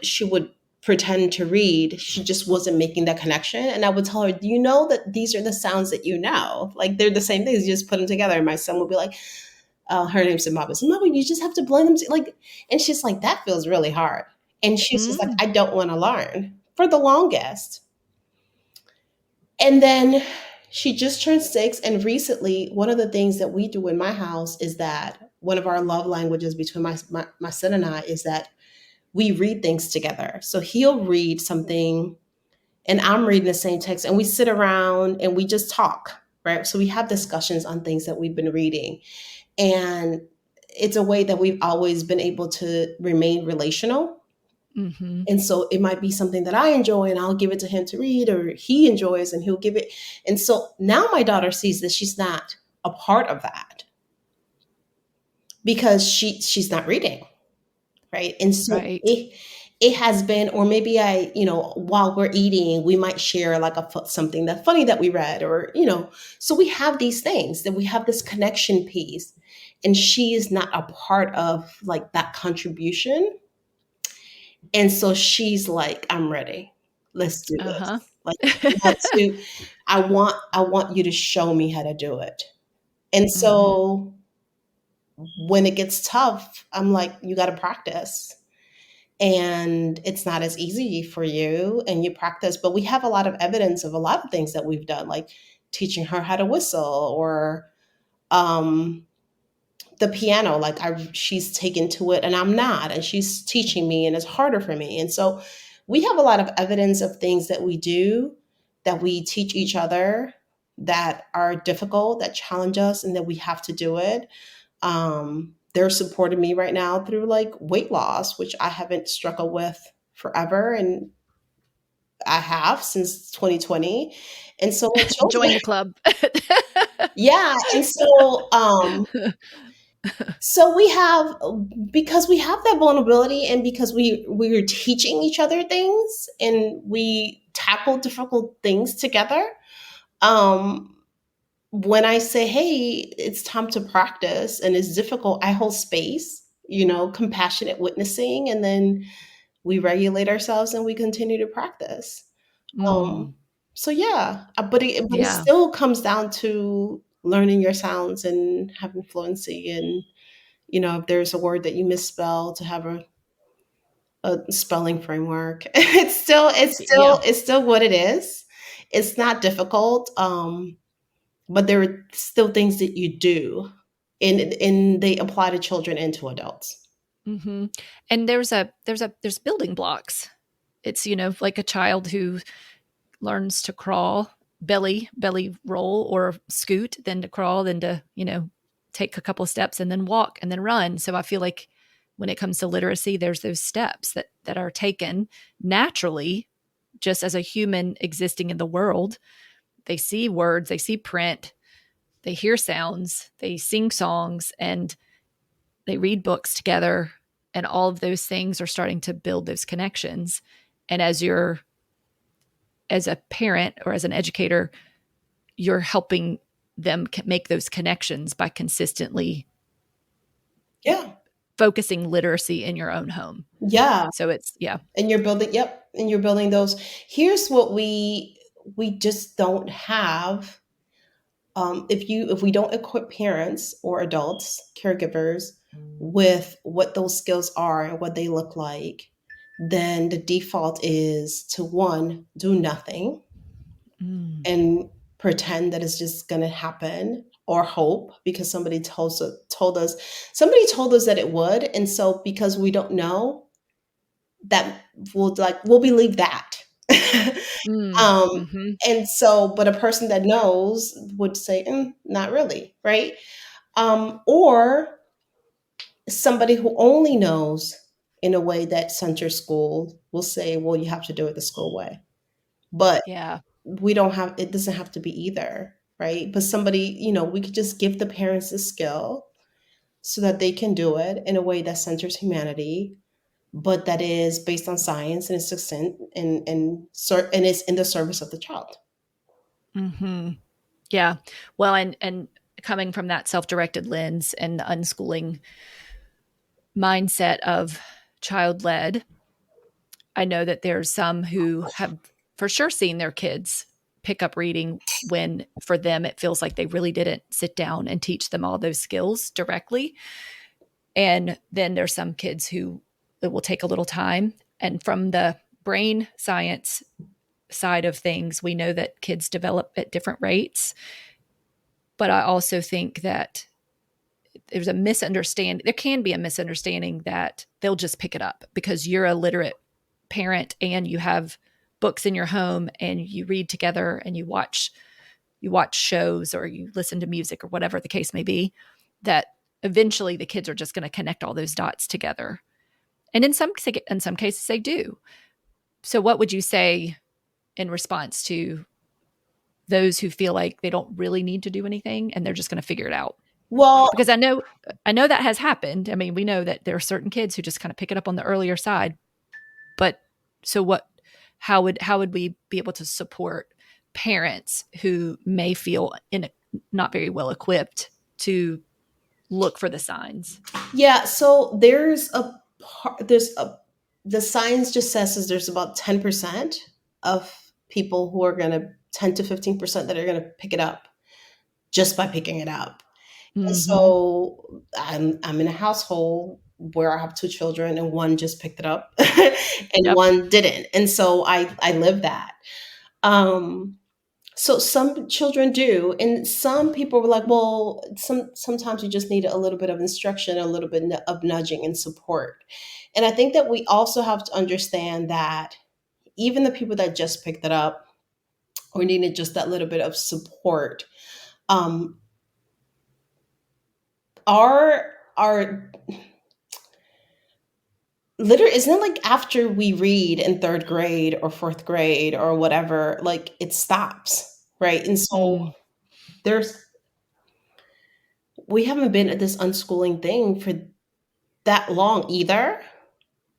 she would pretend to read, she just wasn't making that connection. And I would tell her, do you know that these are the sounds that you know, like they're the same things, you just put them together. And my son would be like, her name's Mama. So Mama, you just have to blend them like, and she's like, that feels really hard. And she's just like, Mm. I don't want to learn for the longest. And then she just turned 6. And recently, one of the things that we do in my house is that one of our love languages between my son and I is that we read things together. So he'll read something and I'm reading the same text and we sit around and we just talk, right? So we have discussions on things that we've been reading. And it's a way that we've always been able to remain relational. Hmm. And so it might be something that I enjoy and I'll give it to him to read, or he enjoys and he'll give it. And so now my daughter sees that she's not a part of that because she's not reading, right? And so Right. it has been, or maybe I, while we're eating, we might share like something that's funny that we read, or so we have these things that we have this connection piece, and she is not a part of like that contribution. And so she's like, I'm ready. Let's do this. Uh-huh. Like, I want to, I want you to show me how to do it. And Hmm. so when it gets tough, I'm like, you got to practice. And it's not as easy for you, and you practice, but we have a lot of evidence of a lot of things that we've done, like teaching her how to whistle, or um the piano. Like she's taken to it and I'm not, and she's teaching me and it's harder for me. And so we have a lot of evidence of things that we do, that we teach each other, that are difficult, that challenge us, and that we have to do it. They're supporting me right now through like weight loss, which I haven't struggled with forever, and I have since 2020. And so my Join children, the club. yeah. And so we have, because we have that vulnerability, and because we're teaching each other things and we tackle difficult things together. Um, when I say, hey, it's time to practice and it's difficult, I hold space, compassionate witnessing, and then we regulate ourselves and we continue to practice. Um, Mm, so yeah, but it yeah. still comes down to learning your sounds and having fluency, and if there's a word that you misspell, to have a spelling framework. Yeah. It's still what it is. It's not difficult. But there are still things that you do, and they apply to children and to adults. Hmm. And there's building blocks. It's, like a child who learns to crawl, belly roll or scoot, then to crawl, then to, take a couple of steps and then walk and then run. So I feel like when it comes to literacy, there's those steps that are taken naturally just as a human existing in the world. They see words, they see print, they hear sounds, they sing songs, and they read books together. And all of those things are starting to build those connections. And as a parent or as an educator, you're helping them make those connections by consistently Yeah, focusing literacy in your own home. yeah. So it's, yeah. And you're building, yep, and you're building those. Here's what we just don't have. If we don't equip parents or adults, caregivers, with what those skills are and what they look like, then the default is to, one, do nothing Mm, and pretend that it's just going to happen, or hope because somebody told us that it would. And so because we don't know, that we'll believe that. mm, um mm-hmm. and so, but a person that knows would say, not really, right? Or somebody who only knows in a way that centers school will say, well, you have to do it the school way. But Yeah. we don't have, it doesn't have to be either, right? But somebody, we could just give the parents the skill so that they can do it in a way that centers humanity, but that is based on science and is succinct, and is in the service of the child. Mm-hmm. Yeah. Well, and coming from that self-directed lens and the unschooling mindset of child-led, I know that there's some who have for sure seen their kids pick up reading when for them it feels like they really didn't sit down and teach them all those skills directly. And then there's some kids who it will take a little time. And from the brain science side of things, we know that kids develop at different rates. But I also think that there's a misunderstanding. There can be a misunderstanding that they'll just pick it up because you're a literate parent and you have books in your home and you read together and you watch shows or you listen to music or whatever the case may be, that eventually the kids are just going to connect all those dots together. And in some cases they do. So what would you say in response to those who feel like they don't really need to do anything and they're just going to figure it out? Well, Because I know that has happened. I mean, we know that there are certain kids who just kind of pick it up on the earlier side. But so what, how would we be able to support parents who may feel not very well equipped to look for the signs? yeah, so the science just says is there's about 10% of people who are going to 10 to 15% that are going to pick it up just by picking it up. And Mm-hmm. so I'm in a household where I have two children and one just picked it up and Yep. one didn't. And so I live that. Um so some children do, and some people were like, well, sometimes you just need a little bit of instruction, a little bit of nudging and support. And I think that we also have to understand that even the people that just picked it up or needed just that little bit of support, um, are literally, isn't it like after we read in third grade or fourth grade or whatever, like it stops, right? And so Mm. there's we haven't been at this unschooling thing for that long either.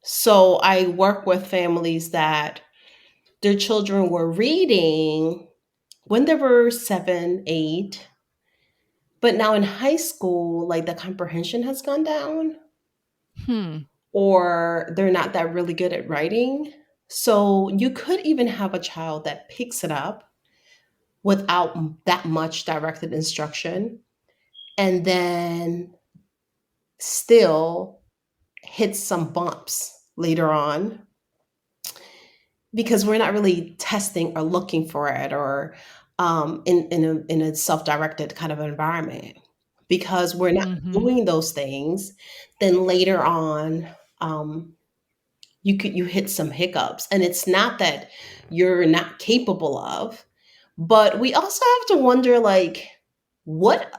So I work with families that their children were reading when they were 7, 8, but now in high school, like the comprehension has gone down Hmm. or they're not that really good at writing. So you could even have a child that picks it up without that much directed instruction and then still hits some bumps later on because we're not really testing or looking for it or in a self-directed kind of environment because we're not Mm-hmm. doing those things. Then later on, um, you hit some hiccups, and it's not that you're not capable of, but we also have to wonder like what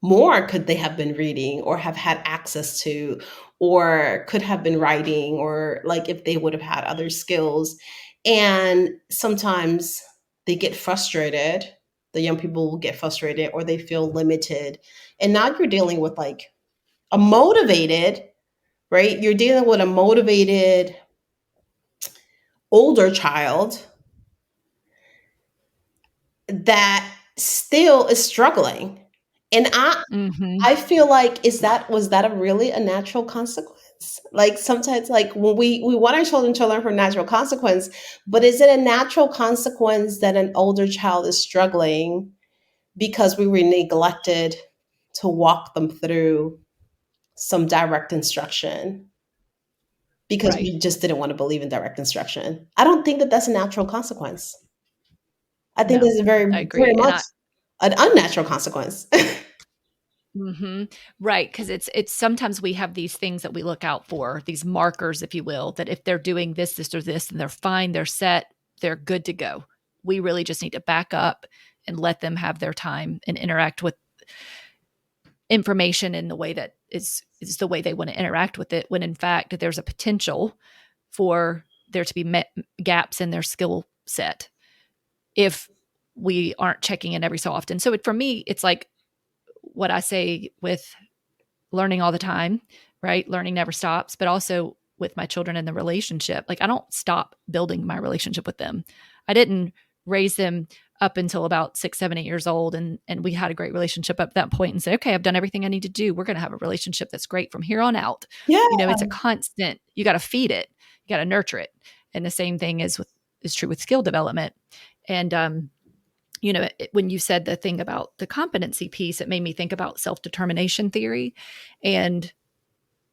more could they have been reading or have had access to or could have been writing or like if they would have had other skills. And sometimes they get frustrated, the young people will get frustrated or they feel limited, and now you're dealing with like a motivated, right, you're dealing with a motivated older child that still is struggling. And Mm-hmm. I feel like was that a really a natural consequence? Like sometimes like when we want our children to learn from natural consequence, but is it a natural consequence that an older child is struggling because we were neglected to walk them through some direct instruction because Right. we just didn't want to believe in direct instruction? I don't think that that's a natural consequence. I think No, this is very I agree. very And much an unnatural consequence. mm-hmm. Right. Because it's sometimes we have these things that we look out for, these markers, if you will, that if they're doing this, this, or this, and they're fine, they're set, they're good to go. We really just need to back up and let them have their time and interact with information in the way that is the way they want to interact with it. When in fact, there's a potential for there to be gaps in their skill set if we aren't checking in every so often. So for me, it's like what I say with learning all the time, right? Learning never stops, but also with my children in the relationship. Like I don't stop building my relationship with them. I didn't raise them up until about 6, 7, 8 years old. And we had a great relationship up that point and say, okay, I've done everything I need to do. We're going to have a relationship that's great from here on out. Yeah. It's a constant, you got to feed it, you got to nurture it. And the same thing is true with skill development. And when you said the thing about the competency piece, it made me think about self-determination theory, and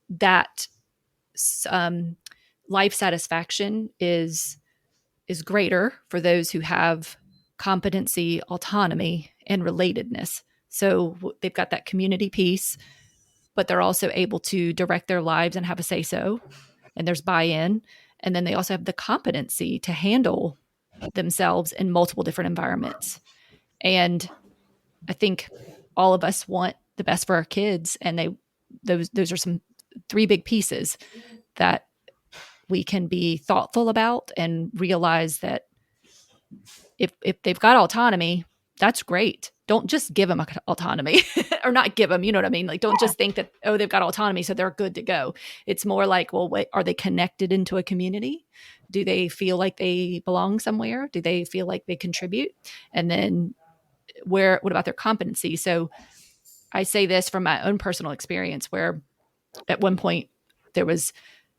that um, life satisfaction is greater for those who have competency, autonomy, and relatedness. So they've got that community piece, but they're also able to direct their lives and have a say so, and there's buy-in. And then they also have the competency to handle themselves in multiple different environments. And I think all of us want the best for our kids, and those are some three big pieces that we can be thoughtful about and realize that if they've got autonomy, that's great. Don't just give them autonomy or not give them, you know what I mean? Like, don't just think that, oh, they've got autonomy, so they're good to go. It's more like, well, wait, are they connected into a community? Do they feel like they belong somewhere? Do they feel like they contribute? And then what about their competency? So I say this from my own personal experience, where at one point there was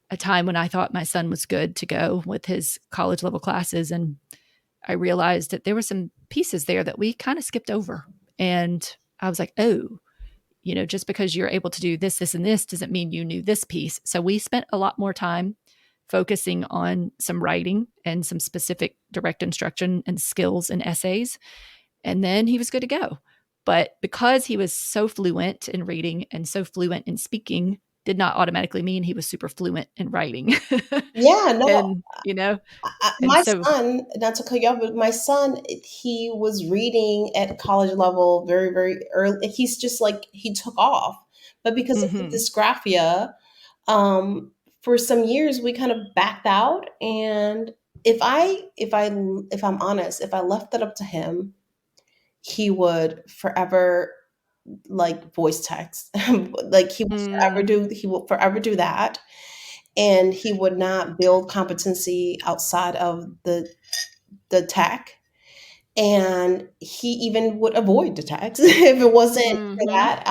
a time when I thought my son was good to go with his college level classes. And I realized that there were some pieces there that we kind of skipped over. And I was like, oh, just because you're able to do this, this, and this doesn't mean you knew this piece. So we spent a lot more time focusing on some writing and some specific direct instruction and skills and essays. And then he was good to go. But because he was so fluent in reading and so fluent in speaking, did not automatically mean he was super fluent in writing. Yeah, no, and, and my so, son, not to cut you off, but my son, he was reading at college level very, very early. He's just like, he took off. But because of the mhm, dysgraphia, um, for some years we kind of backed out. And if I'm honest, if I left it up to him, he would forever like voice text. Like mm, he will forever do that. And he would not build competency outside of the tech. And he even would avoid the text if it wasn't for mhm, that.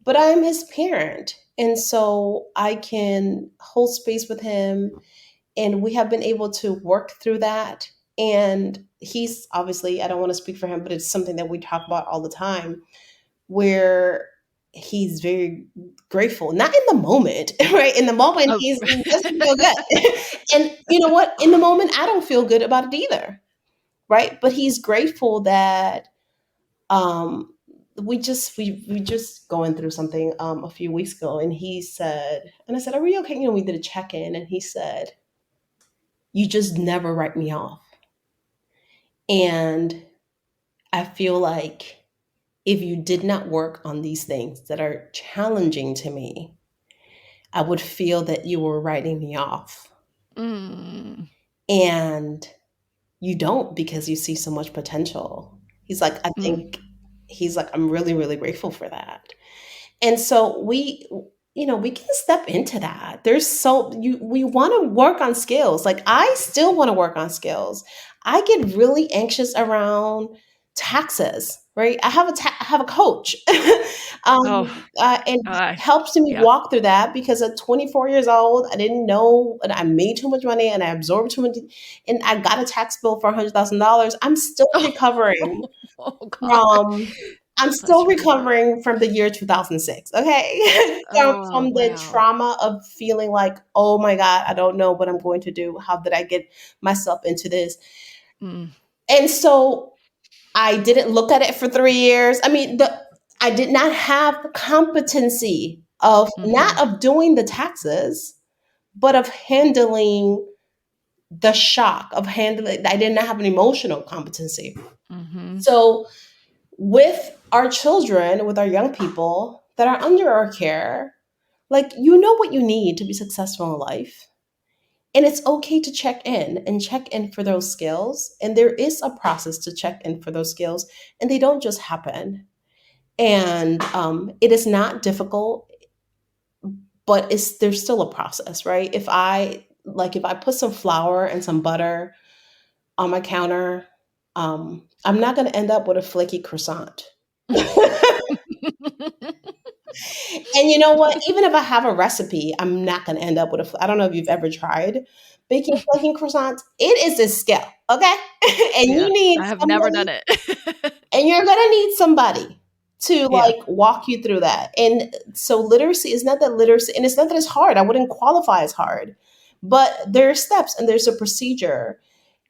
But I'm his parent. And so I can hold space with him. And we have been able to work through that. And he's obviously, I don't want to speak for him, but it's something that we talk about all the time, where he's very grateful, not in the moment, right? In the moment, oh, he doesn't feel good. And you know what? In the moment, I don't feel good about it either, right? But he's grateful that um, we just going through something a few weeks ago, and he said, and I said, "Are we okay?" We did a check in, and he said, "You just never write me off," and I feel like if you did not work on these things that are challenging to me, I would feel that you were writing me off. mm, And you don't, because you see so much potential. He's like, I mm, think, he's like, I'm really, really grateful for that. And so we can step into that. We want to work on skills. Like, I still want to work on skills. I get really anxious around taxes, right? I have a coach, um, oh, and uh, helps me yeah. walk through that, because at 24 years old, I didn't know, and I made too much money, and I absorbed too much, and I got a tax bill for $100,000. Oh, God. From I'm Bless still your heart. recovering from the year 2006, okay? Oh, From the wow. trauma of feeling like, "Oh my god, I don't know what I'm going to do. How did I get myself into this?" Mm, And so I didn't look at it for 3 years. I did not have the competency of, not mhm, of doing the taxes, but of handling the shock of handling. I did not have an emotional competency. mhm, So with our children, with our young people that are under our care, like, you know what you need to be successful in life. And it's okay to check in for those skills. And there is a process to check in for those skills, and they don't just happen. And it is not difficult, but there's still a process, right? If I put some flour and some butter on my counter, I'm not going to end up with a flaky croissant. And you know what? Even if I have a recipe, I'm not going to end up with a. I don't know if you've ever tried baking flaking croissants. It is a skill, okay? And you Yeah, need I have never somebody, done it. and you're going to need somebody to Yeah, like walk you through that. And so literacy is not that literacy, and it's not that it's hard. I wouldn't qualify as hard, but there are steps and there's a procedure.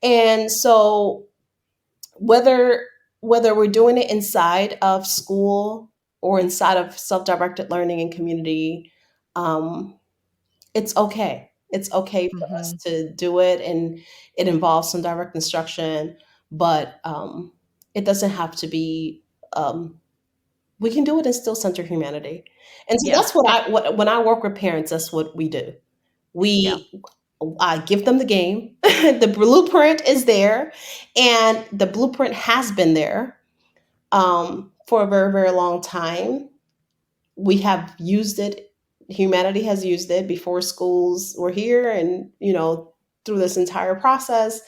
And so whether we're doing it inside of school or inside of self-directed learning and community, um, it's okay. It's okay for us mhm, to do it, and it involves some direct instruction, but it doesn't have to be. We can do it and still center humanity, and so yeah, that's what and when I work with parents, that's what we do. yeah, We I give them the game. The blueprint is there, and the blueprint has been there for a very, very long time. We have used it. Humanity has used it before schools were here, and through this entire process,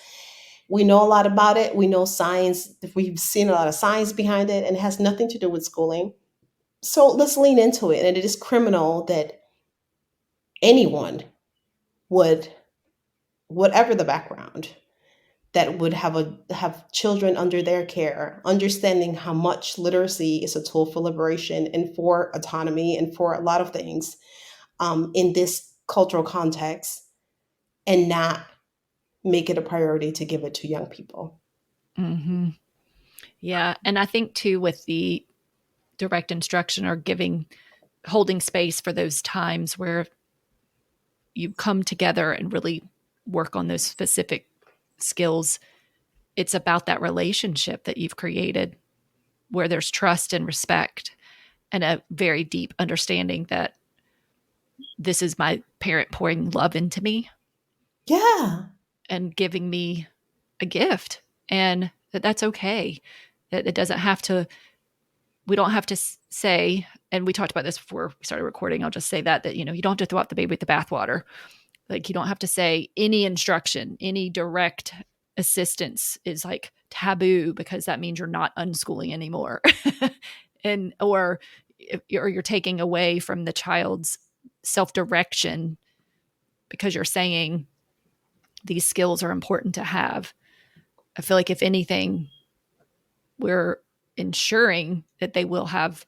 we know a lot about it. We know science. We've seen a lot of science behind it, and it has nothing to do with schooling. So let's lean into it. And it is criminal that anyone would, whatever the background, that would have children under their care, understanding how much literacy is a tool for liberation and for autonomy and for a lot of things in this cultural context, and not make it a priority to give it to young people. mhm, yeah, and I think too with the direct instruction or holding space for those times where you come together and really work on those specific skills, it's about that relationship that you've created where there's trust and respect and a very deep understanding that this is my parent pouring love into me Yeah, and giving me a gift, and that's okay. That it doesn't have to, we don't have to say, and we talked about this before we started recording. I'll just say that, you don't have to throw out the baby with the bathwater. Like, you don't have to say any instruction, any direct assistance is like taboo because that means you're not unschooling anymore. And or you're taking away from the child's self-direction because you're saying these skills are important to have. I feel like if anything, we're ensuring that they will have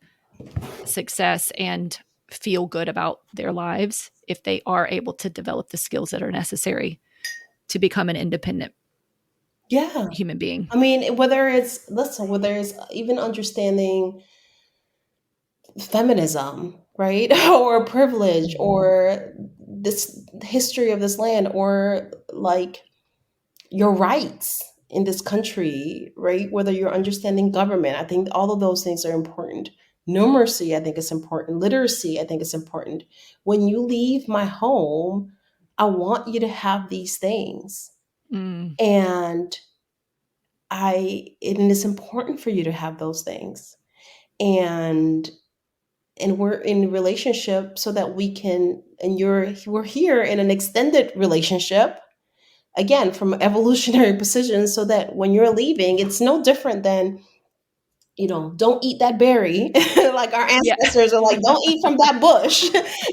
success and feel good about their lives if they are able to develop the skills that are necessary to become an independent yeah. human being. I mean, whether it's even understanding feminism, right? Or privilege, Mhm. or this history of this land, or like your rights in this country, right? Whether you're understanding government, I think all of those things are important. Numeracy, I think is important. Literacy, I think is important. When you leave my home, I want you to have these things. Mm, And and it's important for you to have those things. And we're in relationship so that we can, and we're here in an extended relationship, again from evolutionary precision, so that when you're leaving, it's no different than, don't eat that berry. Like our yeah. ancestors are like, don't eat from that bush.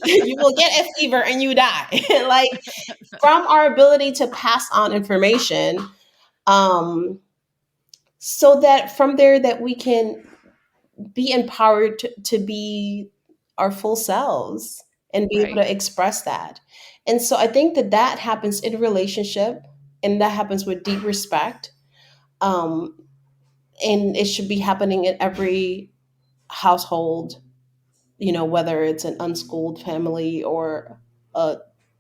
You will get a fever and you die. Like, from our ability to pass on information, um so that from there that we can be empowered to be our full selves and be able Right. to express that. And so I think that that happens in a relationship, and that happens with deep respect. Um, and it should be happening in every household, whether it's an unschooled family or a,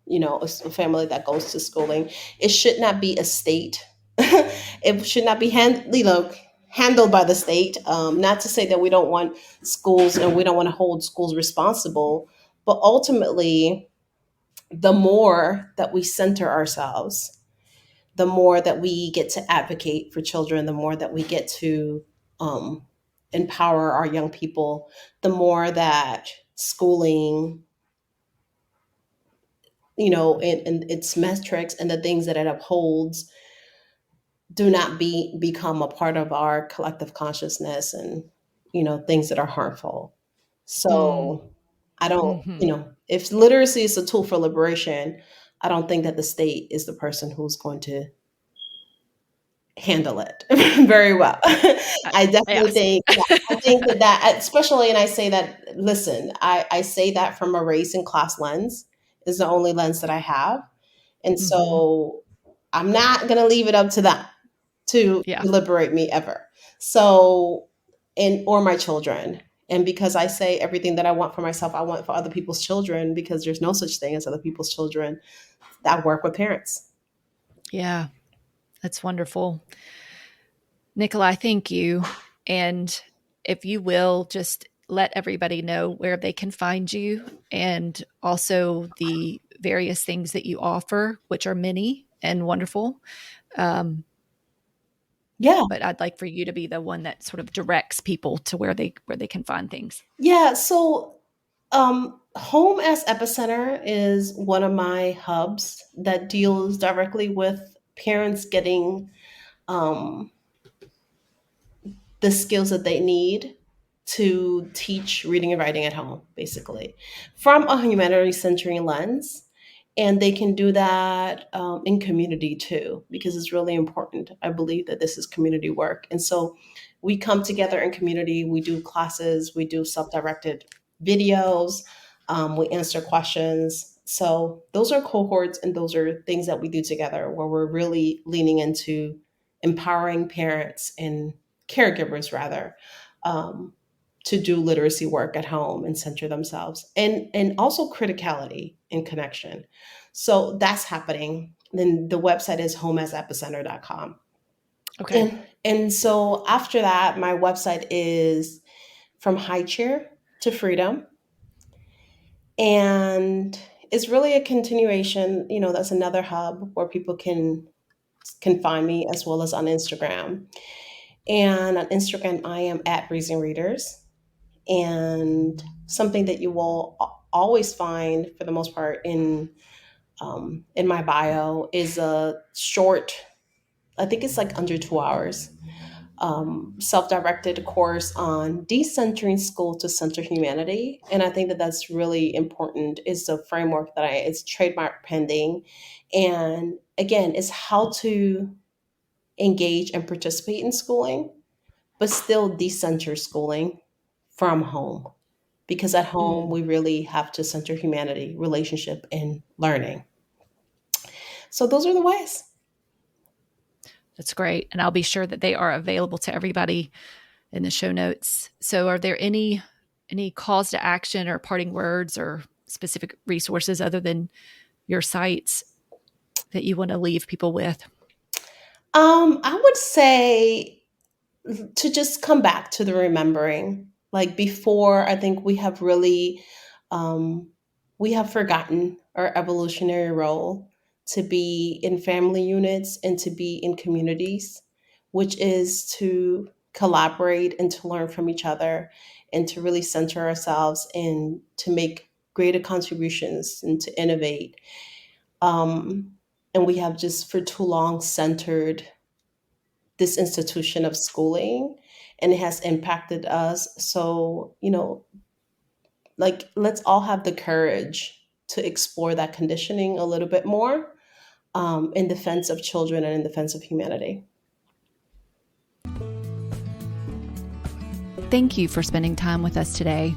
a family that goes to schooling. It should not be a state. It should not be handled by the state. Not to say that we don't want schools and we don't want to hold schools responsible, but ultimately, the more that we center ourselves, the more that we get to advocate for children, the more that we get to um, empower our young people, the more that schooling, and its metrics and the things that it upholds do not become a part of our collective consciousness, and things that are harmful. Mm, So I don't, hmm. if literacy is a tool for liberation, I don't think that the state is the person who's going to handle it very well. I definitely Yes. think, yeah, I think that especially, and I say that, listen, I say that from a race and class lens is the only lens that I have. And Hmm. so I'm not going to leave it up to them Yeah. to liberate me ever. So, or my children. And because I say everything that I want for myself, I want for other people's children, because there's no such thing as other people's children, that work with parents. Yeah. That's wonderful. Nikolai, thank you. And if you will just let everybody know where they can find you and also the various things that you offer, which are many and wonderful. Um, Yeah. but I'd like for you to be the one that sort of directs people to where they can find things. Yeah. So, Home as Epicenter is one of my hubs that deals directly with parents getting um, the skills that they need to teach reading and writing at home, basically, from a humanities centering lens. And they can do that in community too, because it's really important. I believe that this is community work. And so we come together in community, we do classes, we do self directed videos, we answer questions. So those are cohorts and those are things that we do together where we're really leaning into empowering parents and caregivers, rather, um, to do literacy work at home and center themselves, and also criticality and connection. So that's happening. Then the website is homeasepicenter.com. Okay. And so after that, my website is From High Chair to Freedom. And it's really a continuation, that's another hub where people can find me, as well as on Instagram. And on Instagram, I am at Raising Readers. And something that you will always find, for the most part, in my bio is a short, I think it's like under 2 hours, self-directed course on decentering school to center humanity. And I think that that's really important. Is the framework that it's trademark pending. And again, it's how to engage and participate in schooling, but still decenter schooling from home. Because at home, Mm, we really have to center humanity, relationship, and learning. So those are the ways. that's great. And I'll be sure that they are available to everybody in the show notes. So are there any calls to action or parting words or specific resources other than your sites that you want to leave people with? I would say to just come back to the remembering. Like before, I think um, we have forgotten our evolutionary role to be in family units and to be in communities, which is to collaborate and to learn from each other and to really center ourselves and to make greater contributions and to innovate. Um, and we have just for too long centered this institution of schooling, and it has impacted us. So, like, let's all have the courage to explore that conditioning a little bit more, in defense of children and in defense of humanity. Thank you for spending time with us today.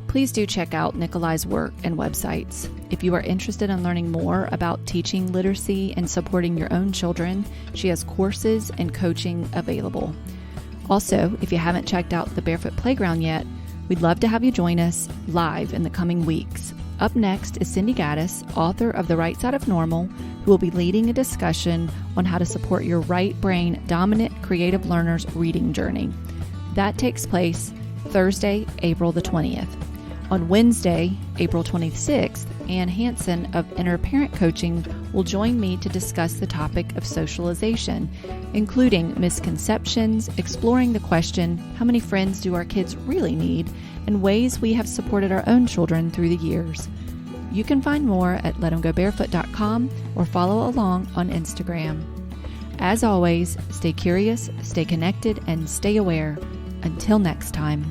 Please do check out Nikolai's work and websites. If you are interested in learning more about teaching literacy and supporting your own children, she has courses and coaching available. Also, if you haven't checked out the Barefoot Playground yet, we'd love to have you join us live in the coming weeks. Up next is Cindy Gaddis, author of The Right Side of Normal, who will be leading a discussion on how to support your right brain dominant creative learner's reading journey. That takes place Thursday, April the 20th. On Wednesday, April 26th, Ann Hansen of Inner Parent Coaching will join me to discuss the topic of socialization, including misconceptions, exploring the question, how many friends do our kids really need, and ways we have supported our own children through the years. You can find more at letemgobarefoot.com or follow along on Instagram. As always, stay curious, stay connected, and stay aware. Until next time.